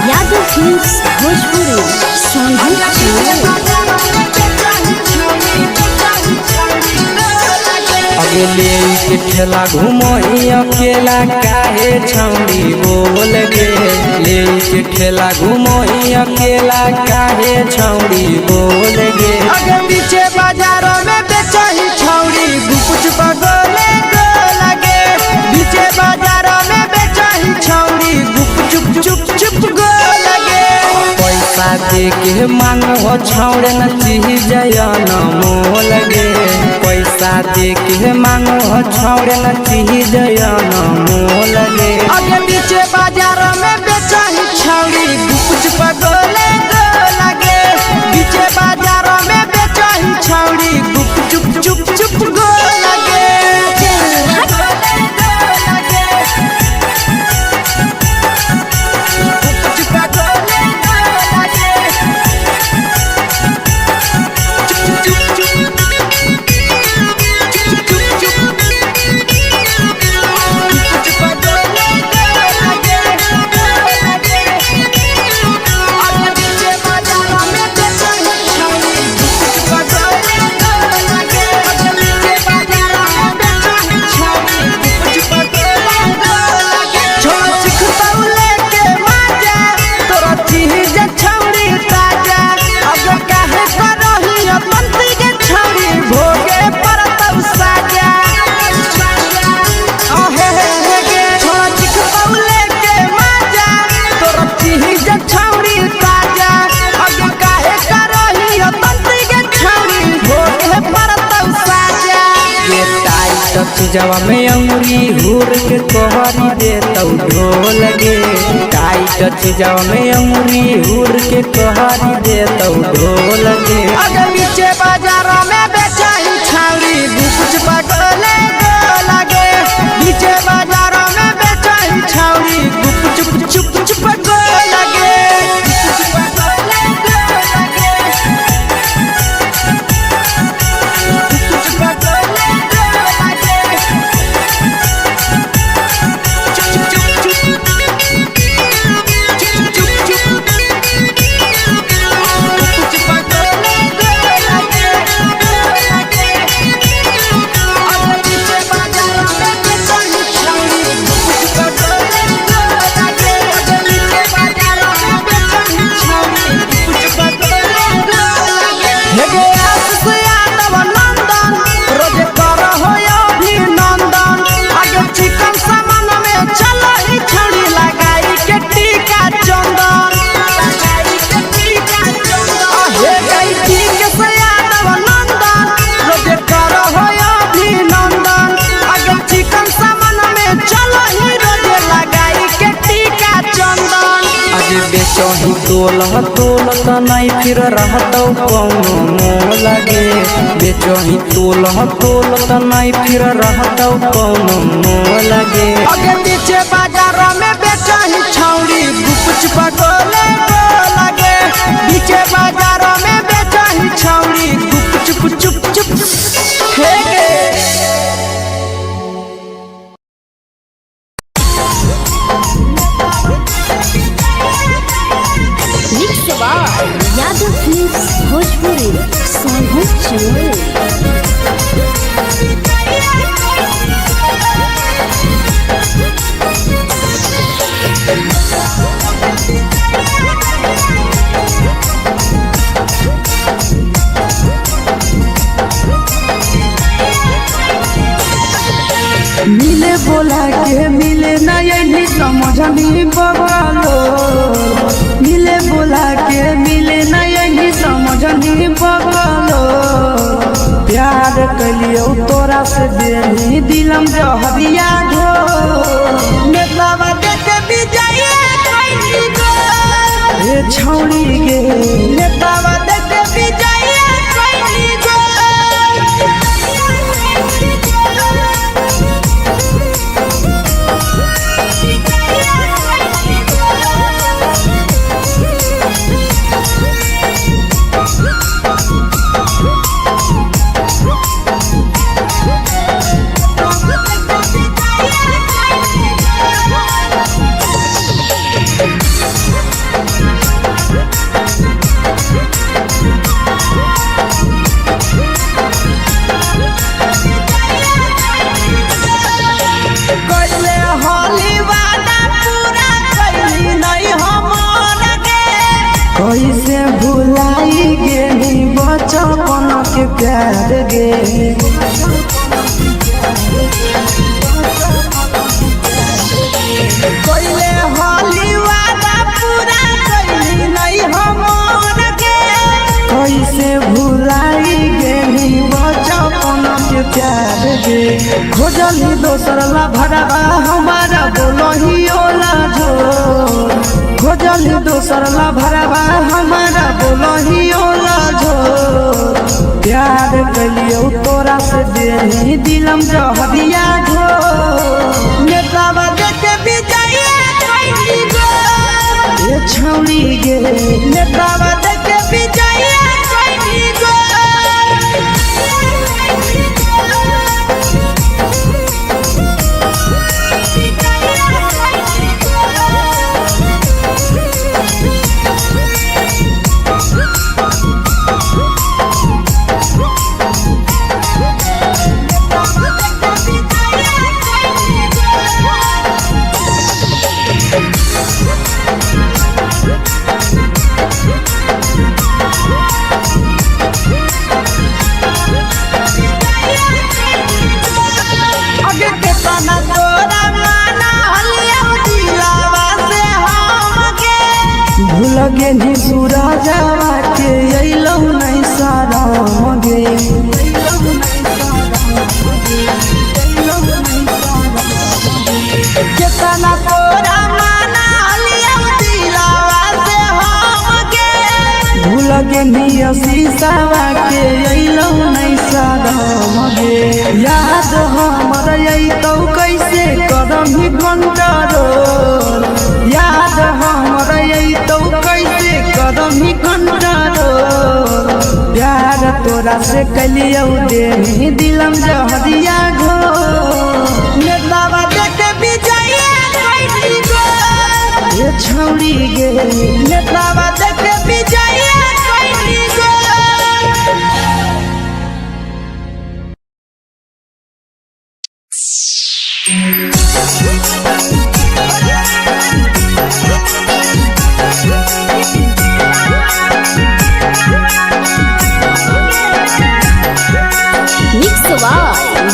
यादव फिल्म्स भोजपुरी संगीत अगले के ठेला घूमो अकेला काहे छौड़ी बोल गे ले के ठेला घूमो अकेला काहे छौड़ी बोल गे अगे पीछे बाजारों में बेचही छौड़ी गुपचुप गोले गो लगे पीछे बाजारों में बेचही छौड़ी गुपचुप चुप चुप गो लगे पैसा दे के मांगो छौड़े न चीज न मोल गे पैसा दे के मांगो छौड़े न चीज न मोल गे अगे पीछे बाजारों में बेचही छौड़ी गुपचुप गोले गो लगे पीछे बाजारों में बेचही छौड़ी गुपचुप चुप चुप गो लगे चीजवा में अंगुरी हुर के कहरी दे तौ ढोल गे टाइट चीजवा में अंगुरी हुर के कहरी दे तौ ढोल गे अगर नीचे बाजारों में बेचाई छावरी कुछ पगले लगे नीचे बाजारों में बेचाई छावरी कुछ चुप चुप लगे बेचही तोल त नहीं फिर रहतौ कौनो मोल गे बेचही तोल त नहीं फिर रहतौ कौनो मोल गे अगे नीचे बाजारों में बेचही छौरी कुछ पगले लगे नीचे बाजारों में बेचही छौरी चुप हे गे यादव फिल्म्स भोजपुरी सोनू चोर मिले बोला के मिले ना यही समझनी बवालो मिले बोला के मिले ना यही समझनी बवालो प्यार कलियो तोरा से बेनी दिलम जहरिया घो नेतावा देखे विजय कैली गो ए छौरी गे नेतावा देखे विजय कैली गो कैसे भुलाई गेली बचपन के प्यार गे कैले होली वादा पूरा कैली नहीं हमर गे कैसे भुलाई गेली बचपन के प्यार गे खोजली दोसर ला भरवा हमारा बोलही ओला जो खोजली दोसर ला भरवा हमारा बोलही ओला जो प्यार कलियो तोरा से देनी दिलम जहरिया घो नेतावा देखे विजय कैली गो ए छौरी गे नेतावा देखे विजय कैली गो लगे नी सूरजवा के अइलौ नहीं सारा मगे लगे निया शीशावा के अइलौ नहीं सादम गे याद हमर अइतौ कैसे करम ही कंट्रोल याद हमर अइतौ कैसे करम ही कंट्रोल प्यार तोरा से कलियौ देनी दिलम जहरिया घो नेतावा देखे विजया कैसी गो ये छौड़ी गे नेतावा देखे विजया कैसी गो मिक्स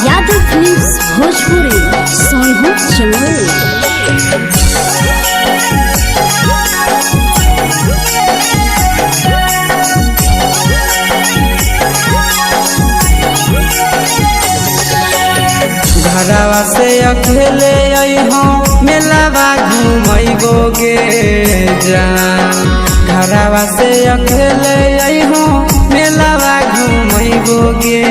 यादव फिल्म्स भोजपुरी सोनू चमोली। घरवा से अकेले अइहो मेलावा घूमैबो गे जान घरवा से अकेले अइहो मेलावा घूमैबो गे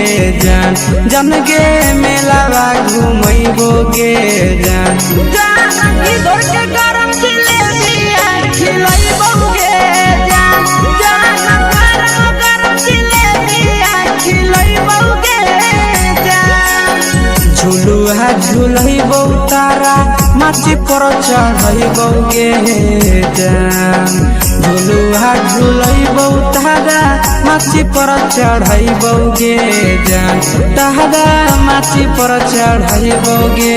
जान जन गे मेलावा घूमैबो गे जान जान की दौड़ के गरम जिलेबिया खिलैबो गे जान जान गरम जिलेबिया खिलैबो गे जान झुलुहा झुलैबो तारा माची पर चढ़ैबो गे जान झुलुहा झुलैबो तारा माची पर चढ़ैबो गे जान तारा माची पर चढ़ैबो गे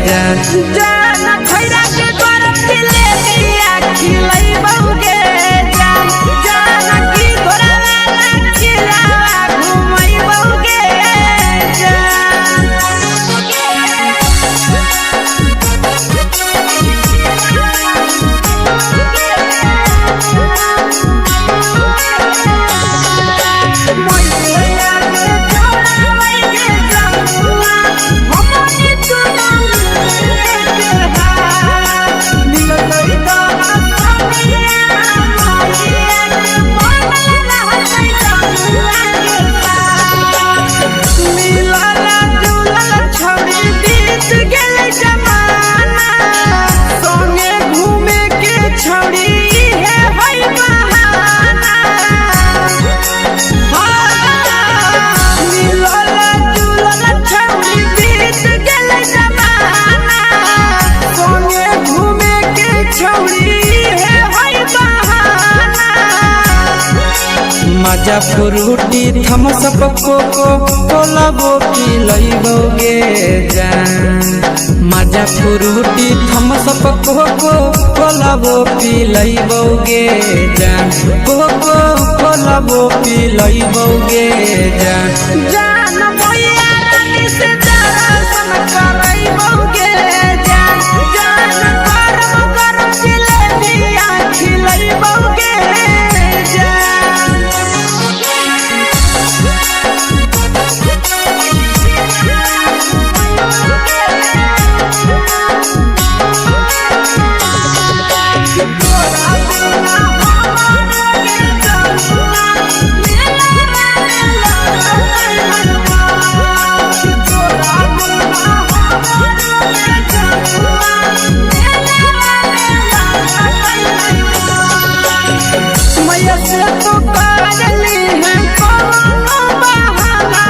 जान जान खैरा के गरम जिलेबिया खिलैबो गे जान जान की घोड़ा खिलावा घुमैबो गे जान मजा फ्रूटी थम्स अप कोको कोला वो पी लइबो गे जान मजा फ्रूटी थम्स अप कोको कोला वो पी लइबो गे जान कोको कोला वो पी लइबो गे जान जान मोया रानी से दर्शन करैबो गे जान जान गरम गरम जिलेबिया खिलैबो गे जान मैया से तो पागली है कोनो बहाना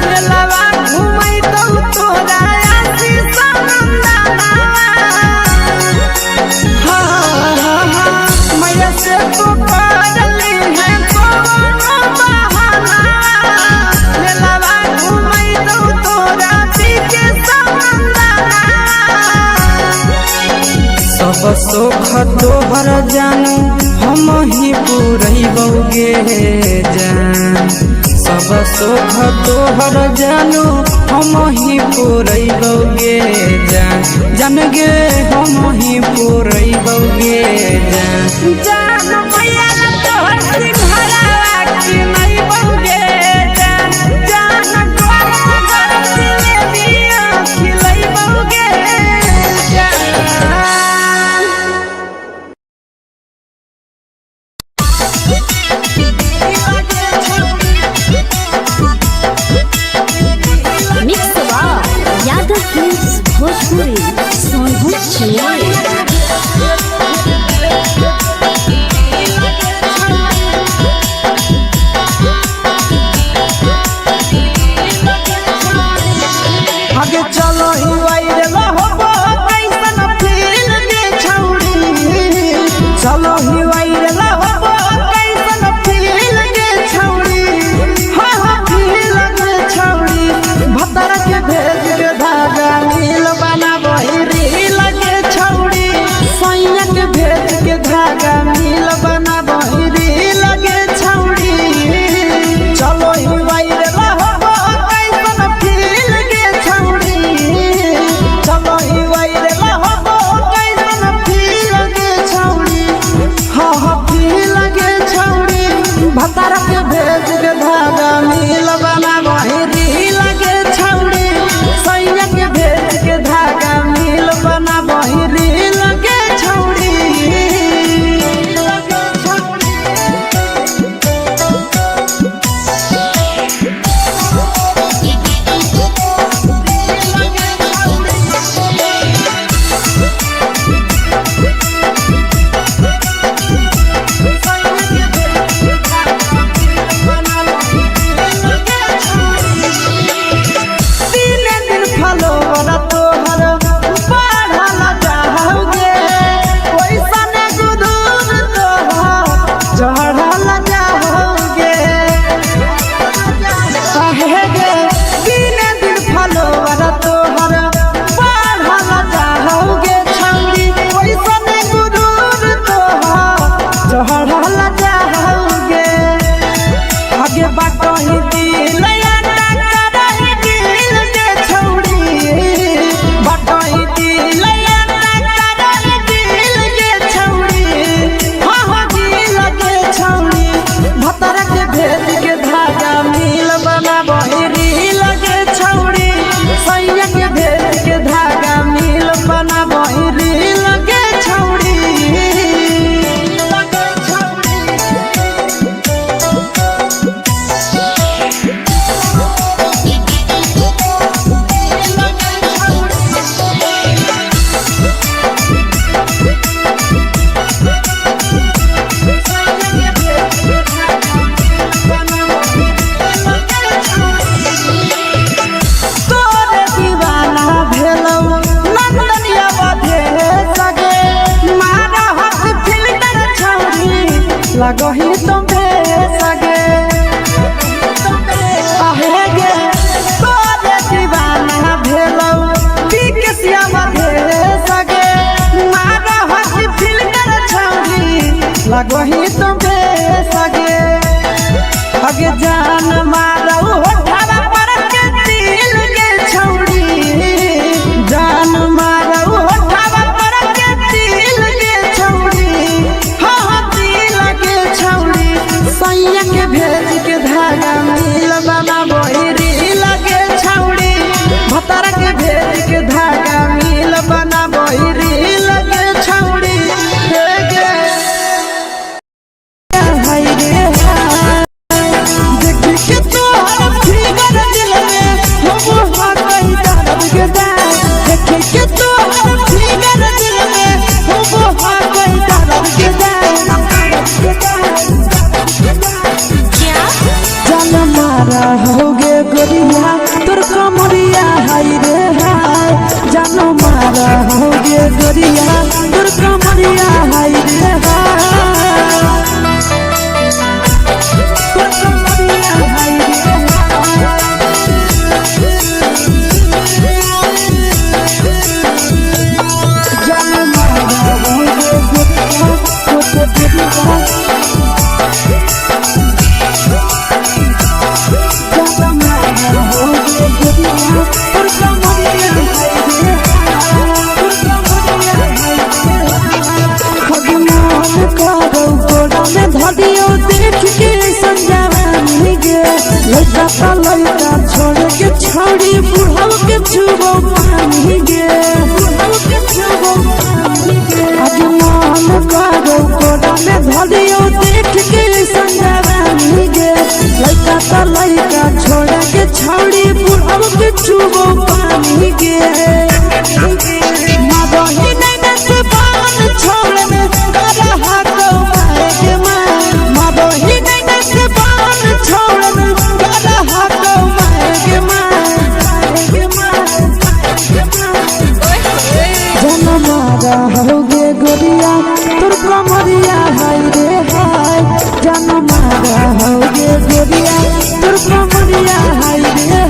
मेलावा घुमै तो तोरा आसी सनंदना मैया से तो पागली है कोनो बहाना मेलावा घुमै तो तोरा पीके सनंदना सब सुख तोहर जानू हम ही पुरैबो गे जान सब सुख तोहर जानू हम ही पुरैबो गे जान जान गे हम ही पुरैबो गे जान जान मैया तोहर सिंघरावा खिलैबो गे जान जान गरम गरम जिलेबिया खिलैबो गे जान भटही दिल याटा करही दिल के छौड़ी भटही दिल याटा करही दिल के छौड़ी हाँ दिल के छौड़ी भतर के भेज के धागा मिल बना बहिरी लगे छौड़ी सैया के भेज के धागा मिल बना बहिरी लगे छौड़ी लगही तुम्हे सगे आहे गे तोरे दीवाना भेलौ बिकसिया मधे सगे मारा हसी फिल्टर छौरी लगही तुम्हे सगे अगे जान मारौ होठवा पर के दिल के छौरी जान मारौ होठवा पर के दिल के छौरी सैया के भेज के धागा मिल बना बहिरी लगे छौड़ी भतर के भेज के धागा मिल बना बहिरी लगे छौड़ी देखी के तोहर फिगर दिल में हम कहीं दर्द के दाग देखी के तोहर फिगर दिल में हम कहीं दर्द के दाग जान मारा होगे गोरिया तोर कमरिया हाय रे हाय जान मारा होगे गोरिया तोर कमरिया हाय रे हाय तोर कमरिया हाय रे जान मारा होगे गोरिया तोर कमरिया लड़का छोड़ के छौड़ी बुढ़ाव के छुबो पानी गे आज मन करो कोड़ा में धरियो देख के संजवानी गे लड़का छोड़ के छौड़ी बुढ़ाव के छुबो पानी गे मगही नहीं से बान छोड़ में करा हाथो मारे के मां मगही नहीं से बान छोड़ में करा हाथो मारे के मां जन मारा होगे गोरिया तोर कमरिया हाय रे हाय जन मारा होगे गोरिया तोर कमरिया हाय रे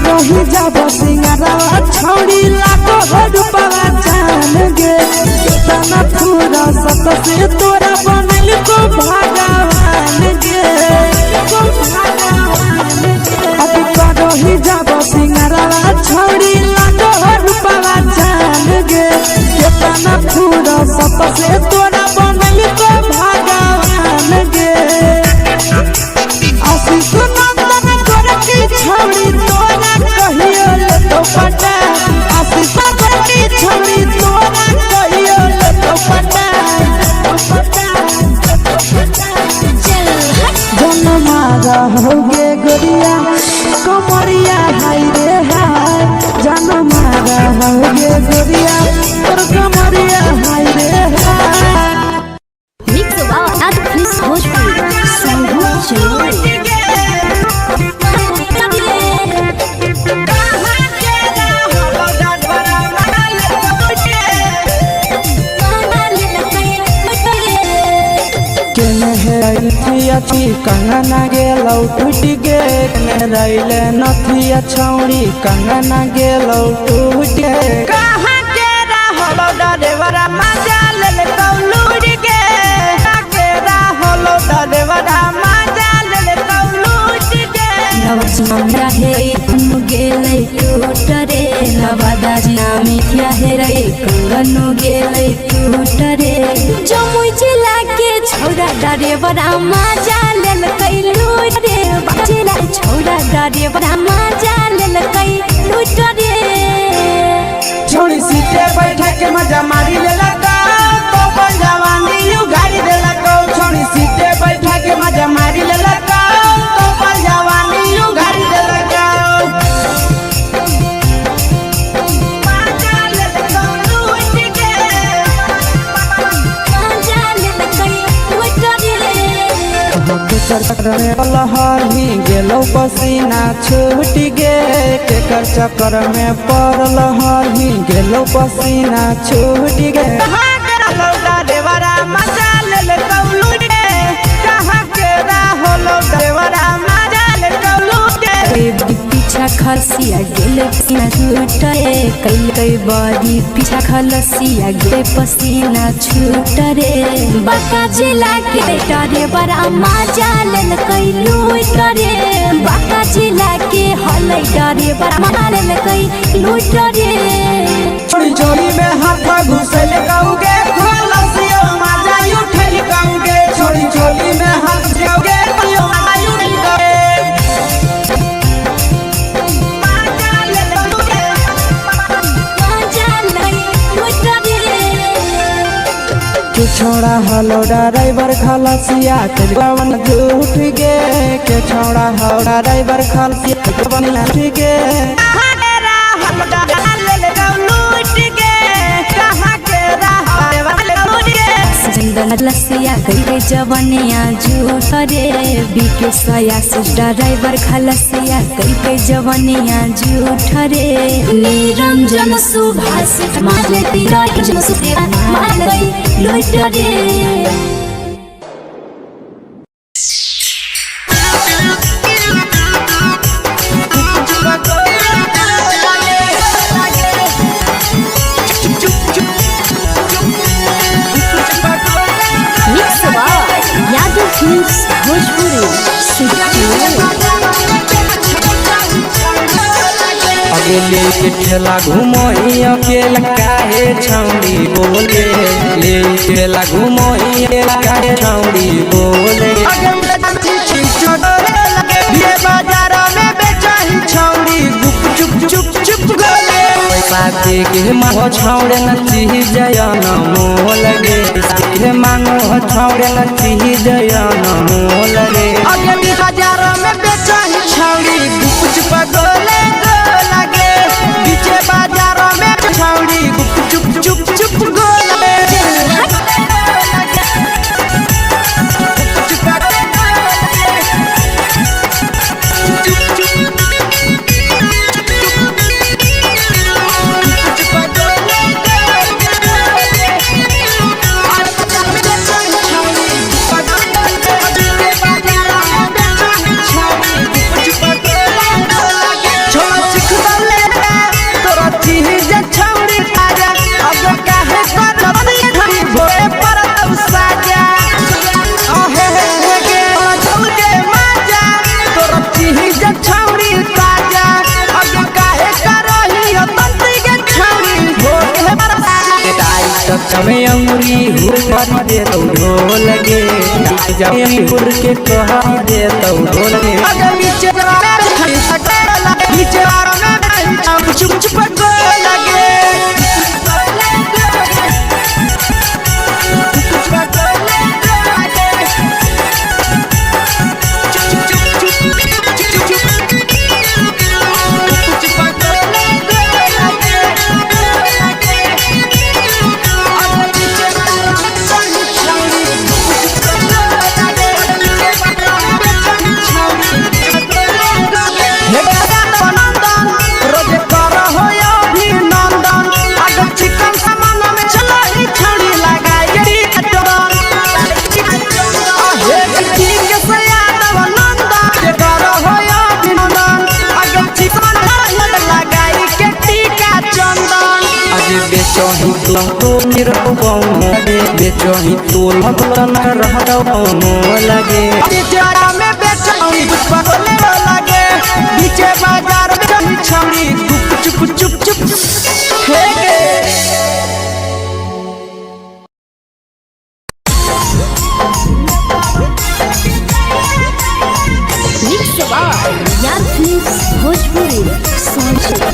रही जब सिंगारा छौड़ी लाखो रुपवा जान गे तना पूरा सत से तोरा बनल को भगवान गे अब रही जब सिंगारा छौड़ी लाखो रुपवा जान गे तना पूरा सत से तोरा बनल को भगवान गे आशीष नंदन गोरखी छौड़ी तोरा कहियो ले तो पटा आशीष गोरखी छौड़ी तोरा कहियो ले तो पटा जन मारा होगे गोरिया कमरिया हाय रे हाय जन मारा होगे गोरिया तोर कमरिया हाय रे हाय मिक्स वाओ आज फिश भोजपुरी संगीत चलो कंगना गेलौ टूट गे रैले नथिया छौड़ी कंगना गेलौ टूट गे कहाँ के रहलो डरेवरा मजा लेल कौलूर के के रहलो डरेवरा मजा लेल कौलूर के नवचिया हे तुम गेलै टूट रे नवादा जिला मिठिया हे रे कंगनो गेलै टूट रे जमुई जिला के छौरा डरेवरा मजा लेल कैलूट रे जिला छौरा डरेवरा मजा लेल कैलूट रे छोड़ी सीटे बैठा के मजा मारी लेला तो जवानी यू गाड़ी देला को छोड़ी सीटे बैठा के मजा मारी लेला तो जवानी यू गाड़ी देला को मजा लेला लूट के मजा लेल कैलूट रे चक्कर में लहरी गेलौ पसीना छूट गे केकर चक्कर में पड़ल हरी गेलौ पसीना छूट गे कहाँ के रहलो डरेवरा मजा लेल कौलूर के कहाँ के रहलो डरेवरा मजा लेल कौलूर के पीछा खलसिया गेले पसीना छूटे कई बारी पीछा खलसिया गेले पसीना छूट रे बाका जिला के डरे बड़ा मजा लेल कैलूट रे बाका जिला के हलै डरे बड़ा मजा लेल कैलूट रे छोड़ी चोरी में हाथ घुसल कौगे खलसियो मजा उठल कौगे छोड़ी चोरी में हाथ जाओगे यो मजा उठल कौगे मजा ले लूटे मजा कैलूट रे के छोड़ा हलो ड्राइवर खलसिया तेलवन झूठ गे के छोड़ा हलो ड्राइवर खलसिया तेलवन झूठ गे कहाँ के रहल डरे लूट के कहाँ के रहल लूट के जंगल लसिया गई जवनिया झूठ रे बीके सया से ड्राइवर खलसिया गई जवनिया झूठ रे निरंजन सुभाष मारले तीरा जन सुतेरा मार गई लूट रे यादव फिल्म्स भोजपुरी अगले के ठेला घुमोई अकेला काहे छौड़ी बोले ले ठेला घुमोई काहे छौड़ी बोले ये बाजार में बेचाही छौड़ी गुप चुप चुप चुप गोले पैसा दे के मांगो छौड़े नची जयन मोल गे के मांगो छौड़े नची जयन मोल गे अगली बाजार में बेचाही छौड़ी गुप चुप गोले गोलगे बीचे बाजार में छौड़ी गुप चुप चुप चुप गोले समय अंगुरी हुर दे तो ढोल गे जब हुर के कहा दे तो ढोल गे चुप चुप लगे बेचही तो निरहुँ लगे बेचही तो लगन रहूँ लगे चिचारा में बेचौनी पगले लगे बीचे बाजार में छौनी चुप चुप चुप चुप हे भोजपुरी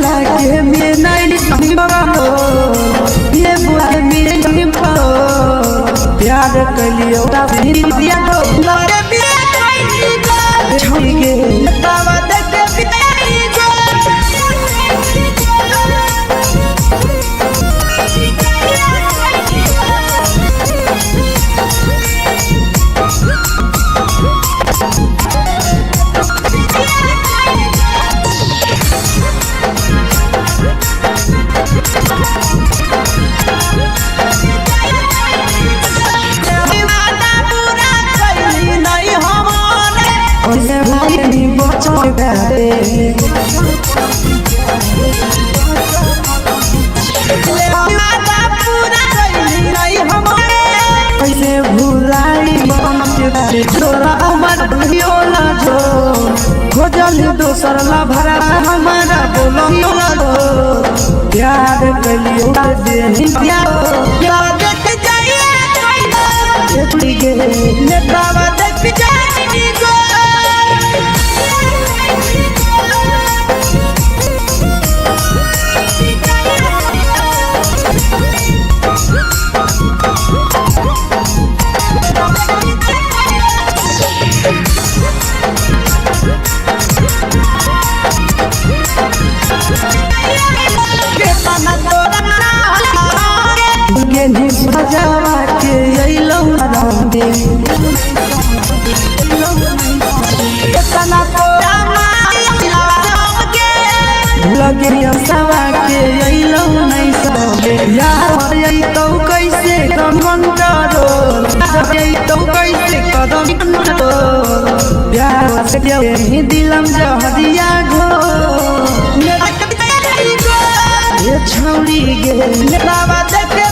लागे में नहीं बाबा ये बुआ मेरे नहीं पाओ प्यार कलियो दिया तो लागे में छोड़ के बाबा देखे कैसे भुलाई तोरा अमर भइयोला जो खोजल दोसर ला भरा हमारा बोलो ना दो प्यार कलियो दे प्यार देख जाइए छुड़ी के नेतावा देख जाइए गो सजावा के अइलौ रांदे केतना तोरा लगे सवा के अइलौ नहीं सबे यार यही तो कैसे कमन करो यही तो कैसे कदम करो प्यार से ये दिलम जहरिया घो ये छौड़ी गे बाबा देखे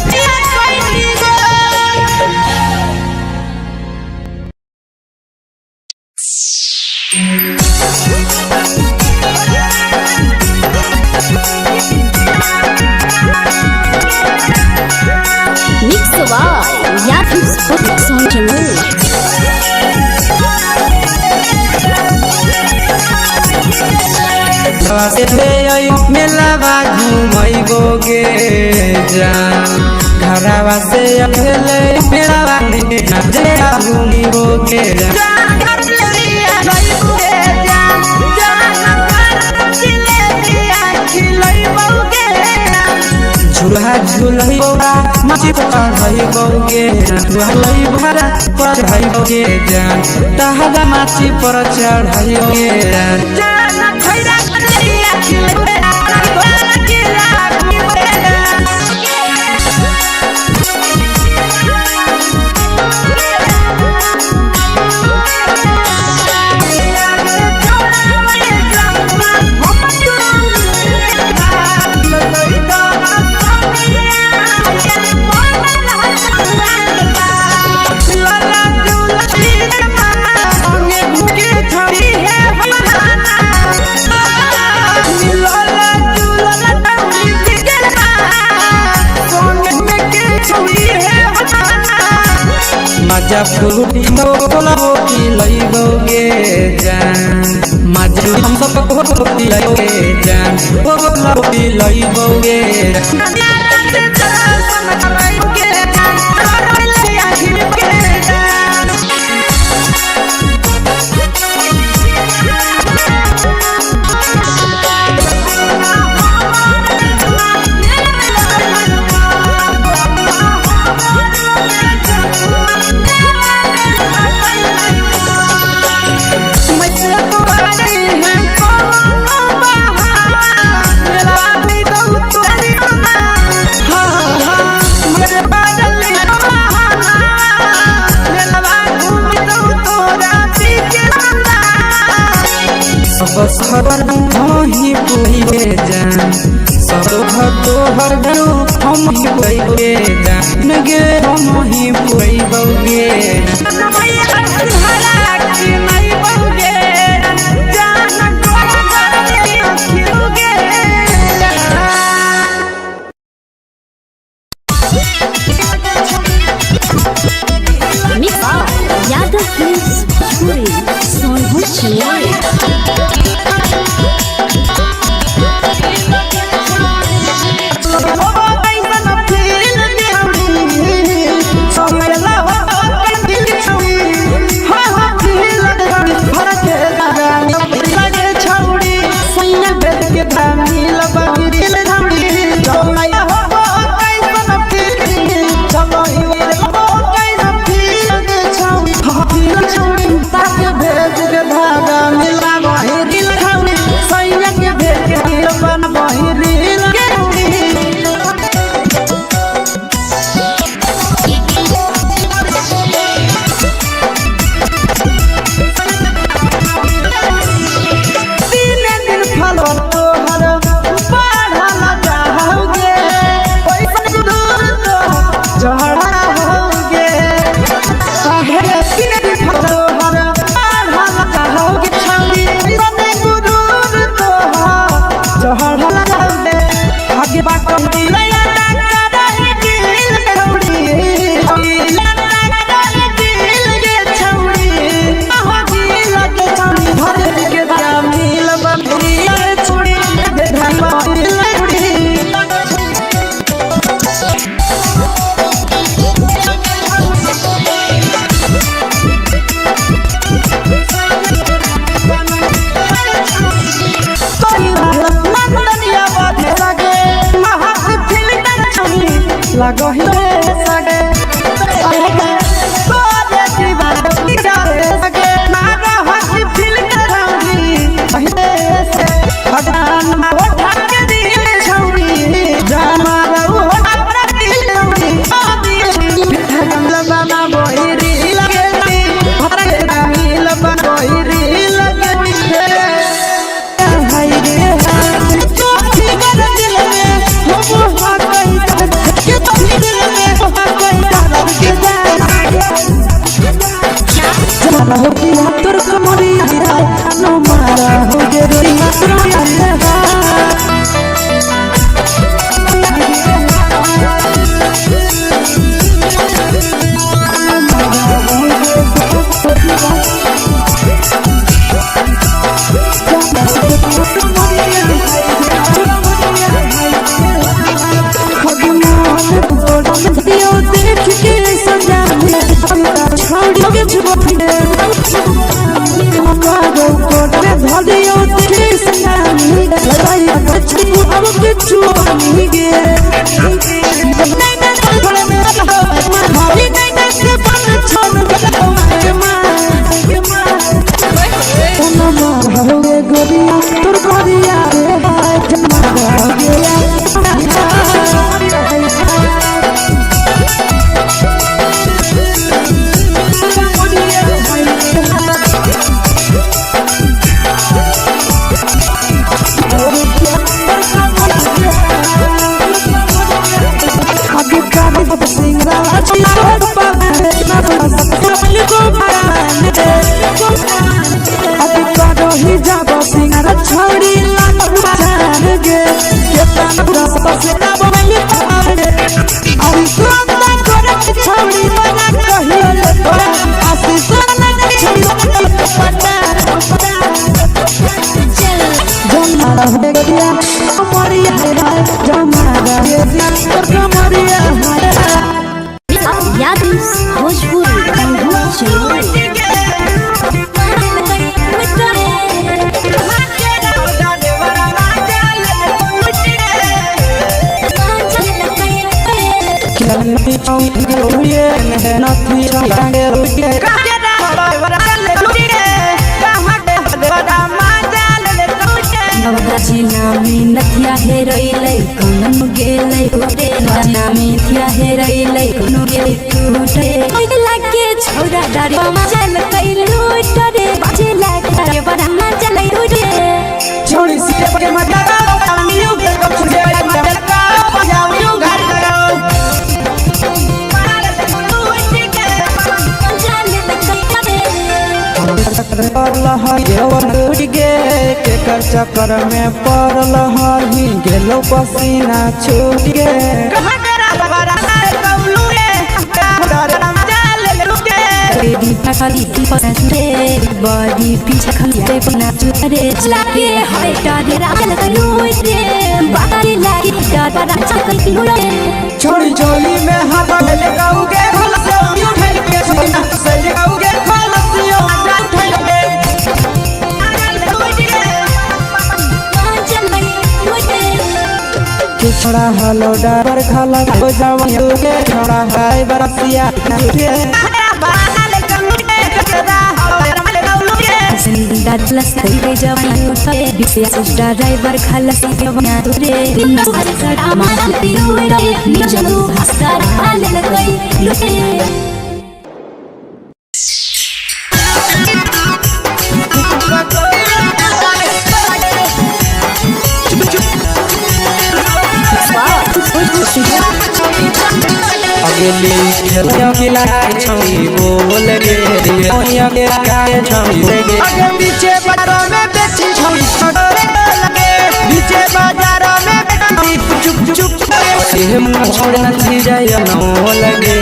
मेलावा घूमैबोगे जान घरवा से अकेले मेलावा घूमोगे झूला झूलैबोगा मची पढ़ैबोगे झूलई भरा पढ़ैबोगे जान तहरा माची पर चढ़ैबोगे जान खैरा करिया खिलबे गोला किला घुमबे मजा फूटी बोलोगी लइबोगे जान मजा हम सब बोलोगी लइबोगे जान बोलोगी लइबोगे बस खबर वही पुइबे जान सब तोहर गाँव हम ही पुइबे जान गे हम ही पुइबे यादव फिल्म्स पूरी सोनभद्र नथिया हेरैलै कनन गेलै उठे नामी थिया हेरैलै कनु गेलै टूटे ओइ लागे छोरा डारे मचल कैलु टरे बाजे लागे बड़ा मचल उठे टूट गे केकर चक्कर में पड़ल हही गेलो पसीना छूट गे बॉडी पीछे खलिया पना चुरे लागे हाय डारे रागल कलुई रे बारी लागी डारा चकल किनुरे छोड़ी चोली में हाथ ले गाऊगे खलसे उठे के सोना से गाऊगे खलसे उठे के छोड़ा हलो डर खला हो जाओ के छोड़ा हाय बरसिया के दादला सही जवान उठे बिसिया ड्राइवर खलस के बना तुरे दिन हर सड़ा मारा पियो रे निजलू हसर हाल लगई लुटे अगली खेलिया की लड़ाई छौड़ी बोल गे ओया के गाय छौड़ी गे अगे पीछे बाजारों में बेची छौड़ी छोड़े लगे पीछे बाजारों में बेची चुप चुप के छोड़ न थी जाय न लगे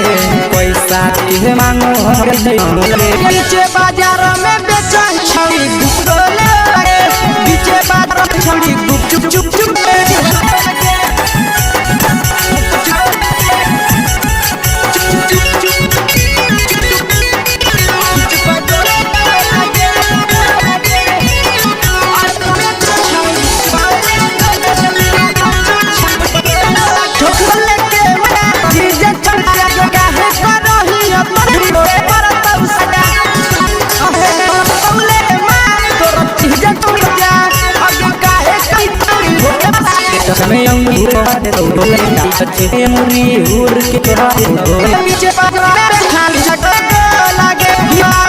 पैसा के मांगो हर दे लगे पीछे बाजारों में बेची छौड़ी गुस्सोले लगे पीछे बाजारों में छौड़ी चुप चुप चुप समय अंगूर बाटे तो बोलेगा अच्छे मुरी उड़ के तोरा दो पीछे बाजारों में खाली छटक लगे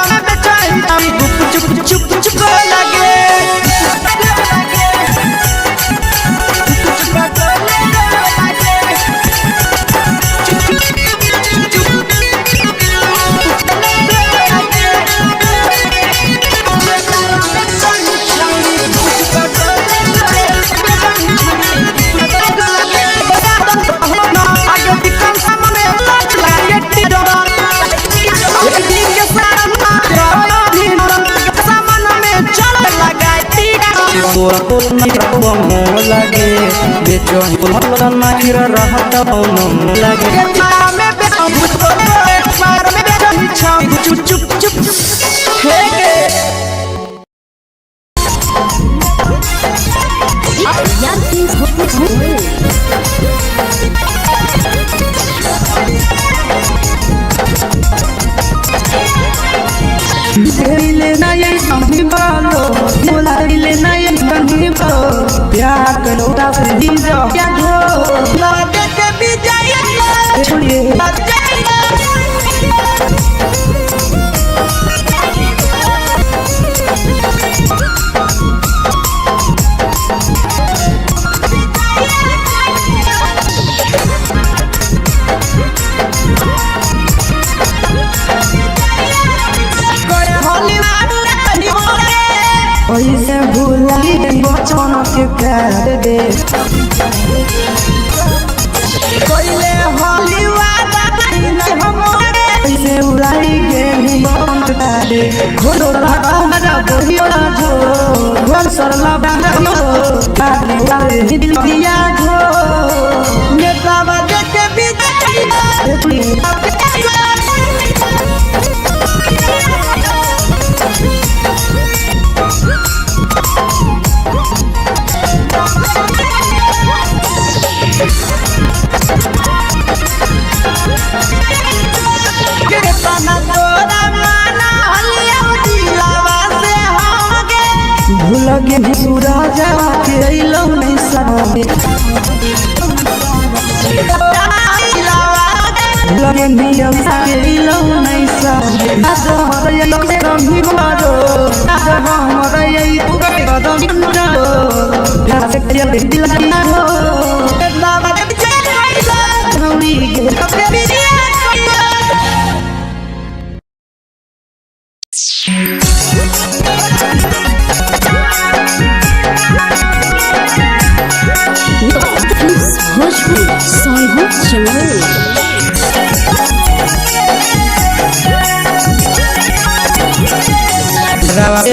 में बेचाई चुप चुप चुप लगे तोरा तो नहीं लगे बेचो बोलन ना फिर रहत न लगे चुप चुप चुप हे गे ले ना ये संभी बालो बोला ले ना ये संभी बालो प्यार करो दास दी जो क्या हो लागे के भी जाए छोड़िए ऐसे भूलाई बचन के प्यार दे कोइले हॉलीवुड नहीं हमरे ऐसे उड़ाई के बंद दे खोलो हमारा बोलियोला जो घर सरला बांधो काने वाले दिल दिया जो नेता बाजे के बीच भूलगे भूरा जाके अइलो नहीं सके भूलगे नियम साके अइलो नहीं सके आज हमारे ये लोग से रंगी मारो आज हमारे ये पूरा कदम मारो प्यार से तेरे दिल लगी हो ना बात चल रही है कपड़े भी दिया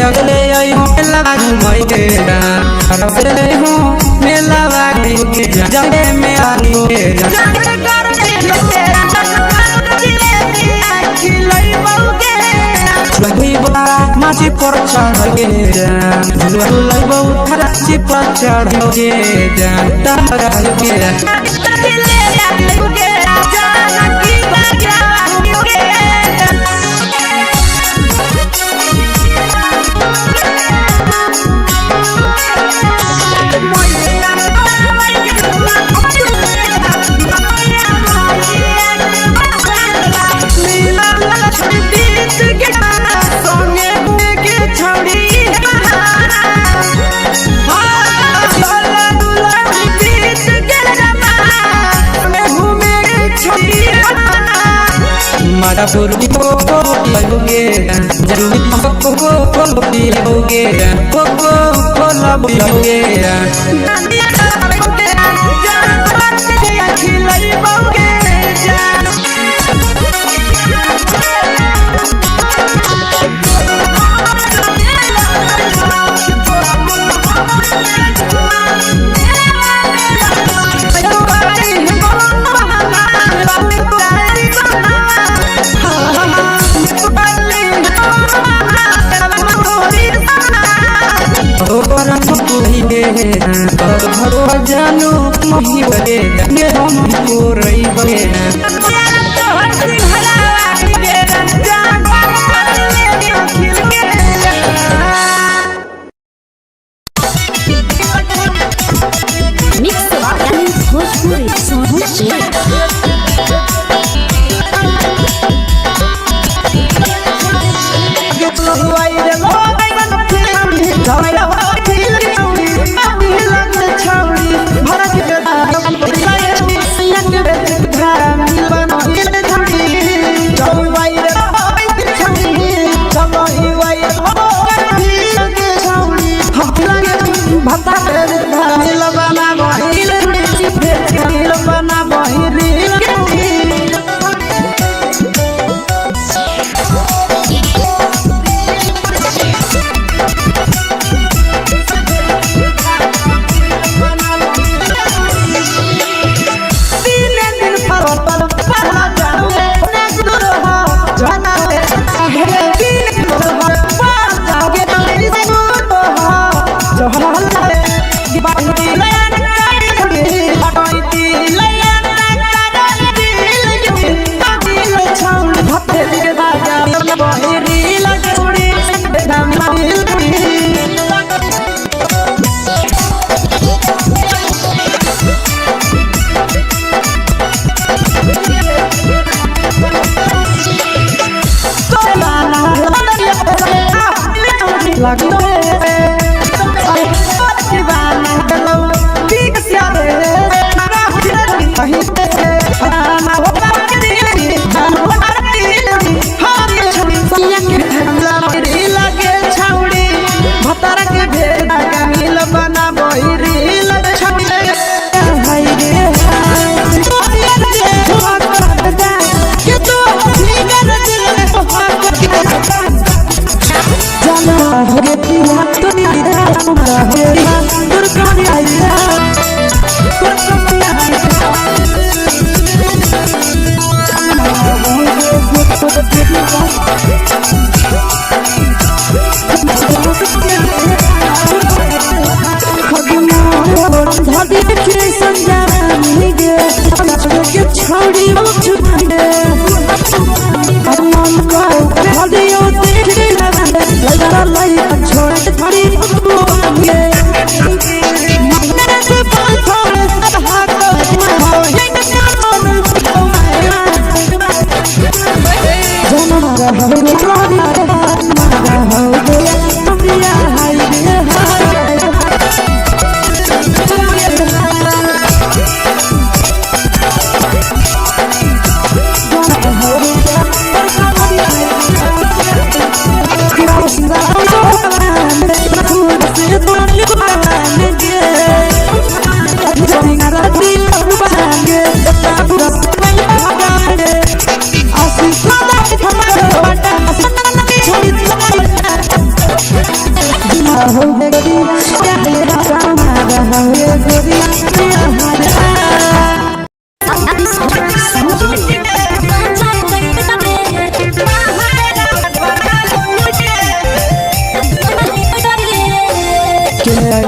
अगले मेला घूमई के अगले हो मेला जगे में आनी माची पर चढ़ गे झुलबौ हराची पर चढ़ गे मादापुर को लगोगे जरूरी को लगोगे को लगोगे जानू मही बगे हम को रही बगे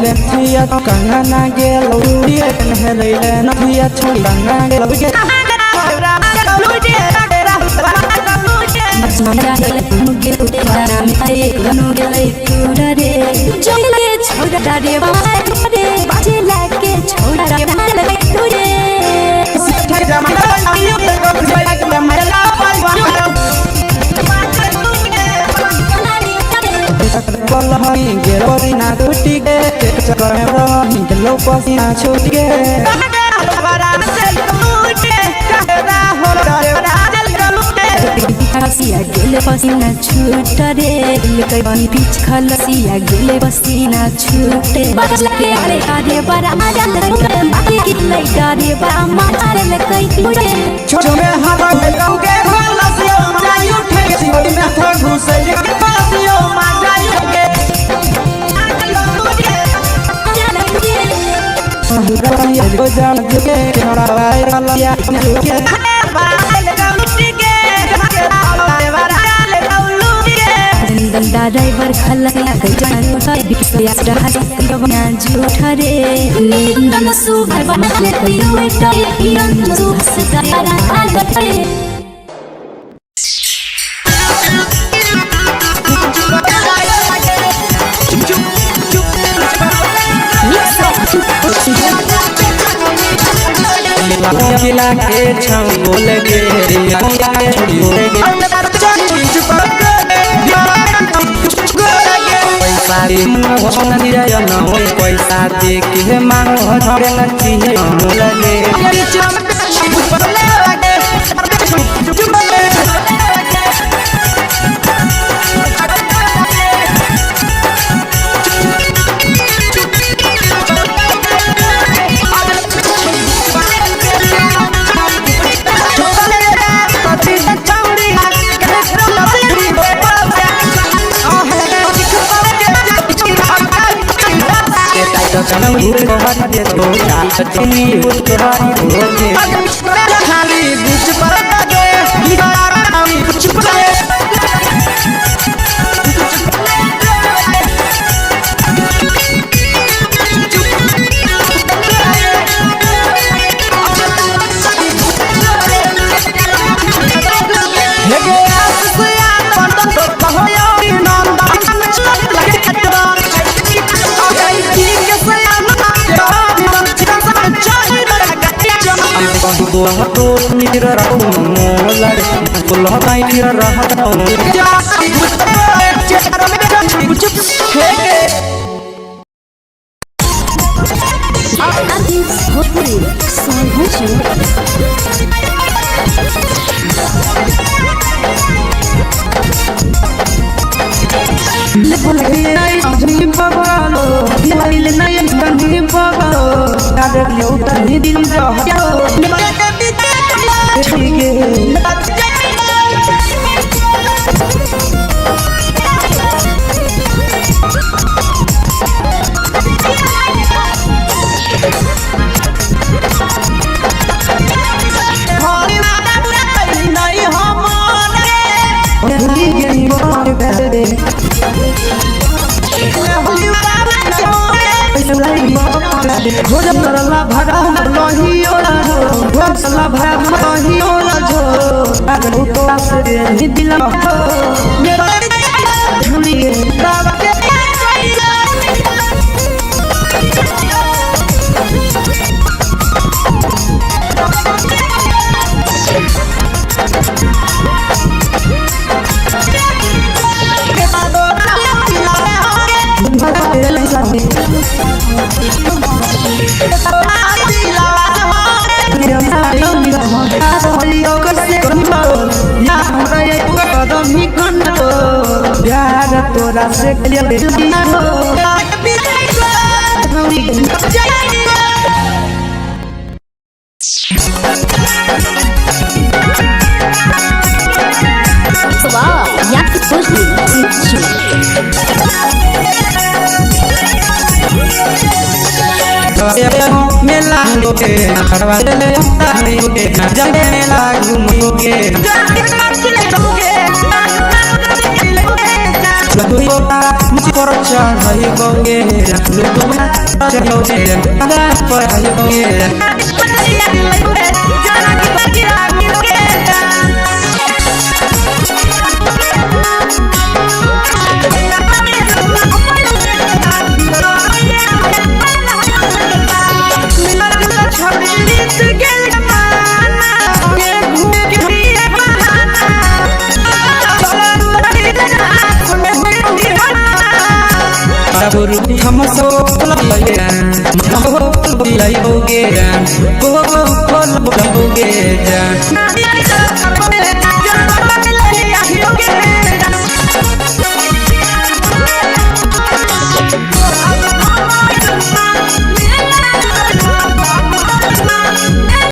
Leftia kanana gelo dia kan helele na dia chori kanana gelo dia Mara hele muge ude bara me ai ganu gele turare jole छोड़ा रे बारे बाजे लाके छोड़ा रे बारे तुरे सिथे जमाना आयु को भाई के मरला पालवा बोल हई गेरो ना टूटी के चक्कर में रही गलो पसीना छूट के बड़ा चल टूटे कहरा हो रे राजल गलूटे हसिया गेले पसीना छूट रे दिल कई बनी बीच खलसिया गेले पसीना छूटे बाज लगे अरे अरे बड़ा मजा ले बाकी की लइका रे बड़ा मजा ले कई तुरे छोटे में हवा में गंगे खलसियो मजाई उठे सिवड़ी में थो घुसे के खलसियो मजाई उठे ये को जान के नड़ा वाई रलिया के बाल गलूटी के दंदा ड्राइवर खलसिया गई जान उठाई बिकिया रहा बना झूठा रे निंदन सुभर बना ले कोई वेटा यन जो हंसता यारा आगते खिला के छाव बोल गे रिया छोड़ी गे पैसा दे मन दिया न होय पैसा दे के मांग झड़े न चाहिए लगे चलो भूल को हट दे तो चटनी भूल को हट दे खाली बीच पर लगे बिहार कुछ करे हेगे आसया पंत तो कहो नंदन लगे कटवा दो तो निर रहो मोला बोल हटाई फिर रहा भोजला भरा लहियो भोजला भरा लहियो जो अगलो तो से दिल हो मेरा धुनी दावा के तोरा से Wow, jak to घूमोगे करवा ले तारीगे जाने मेला घूमोगे लुटुआ मुझे पर चढ़ाई बोगे लुटुआ चढ़ोगे आधा पर बोगे हम सब लगे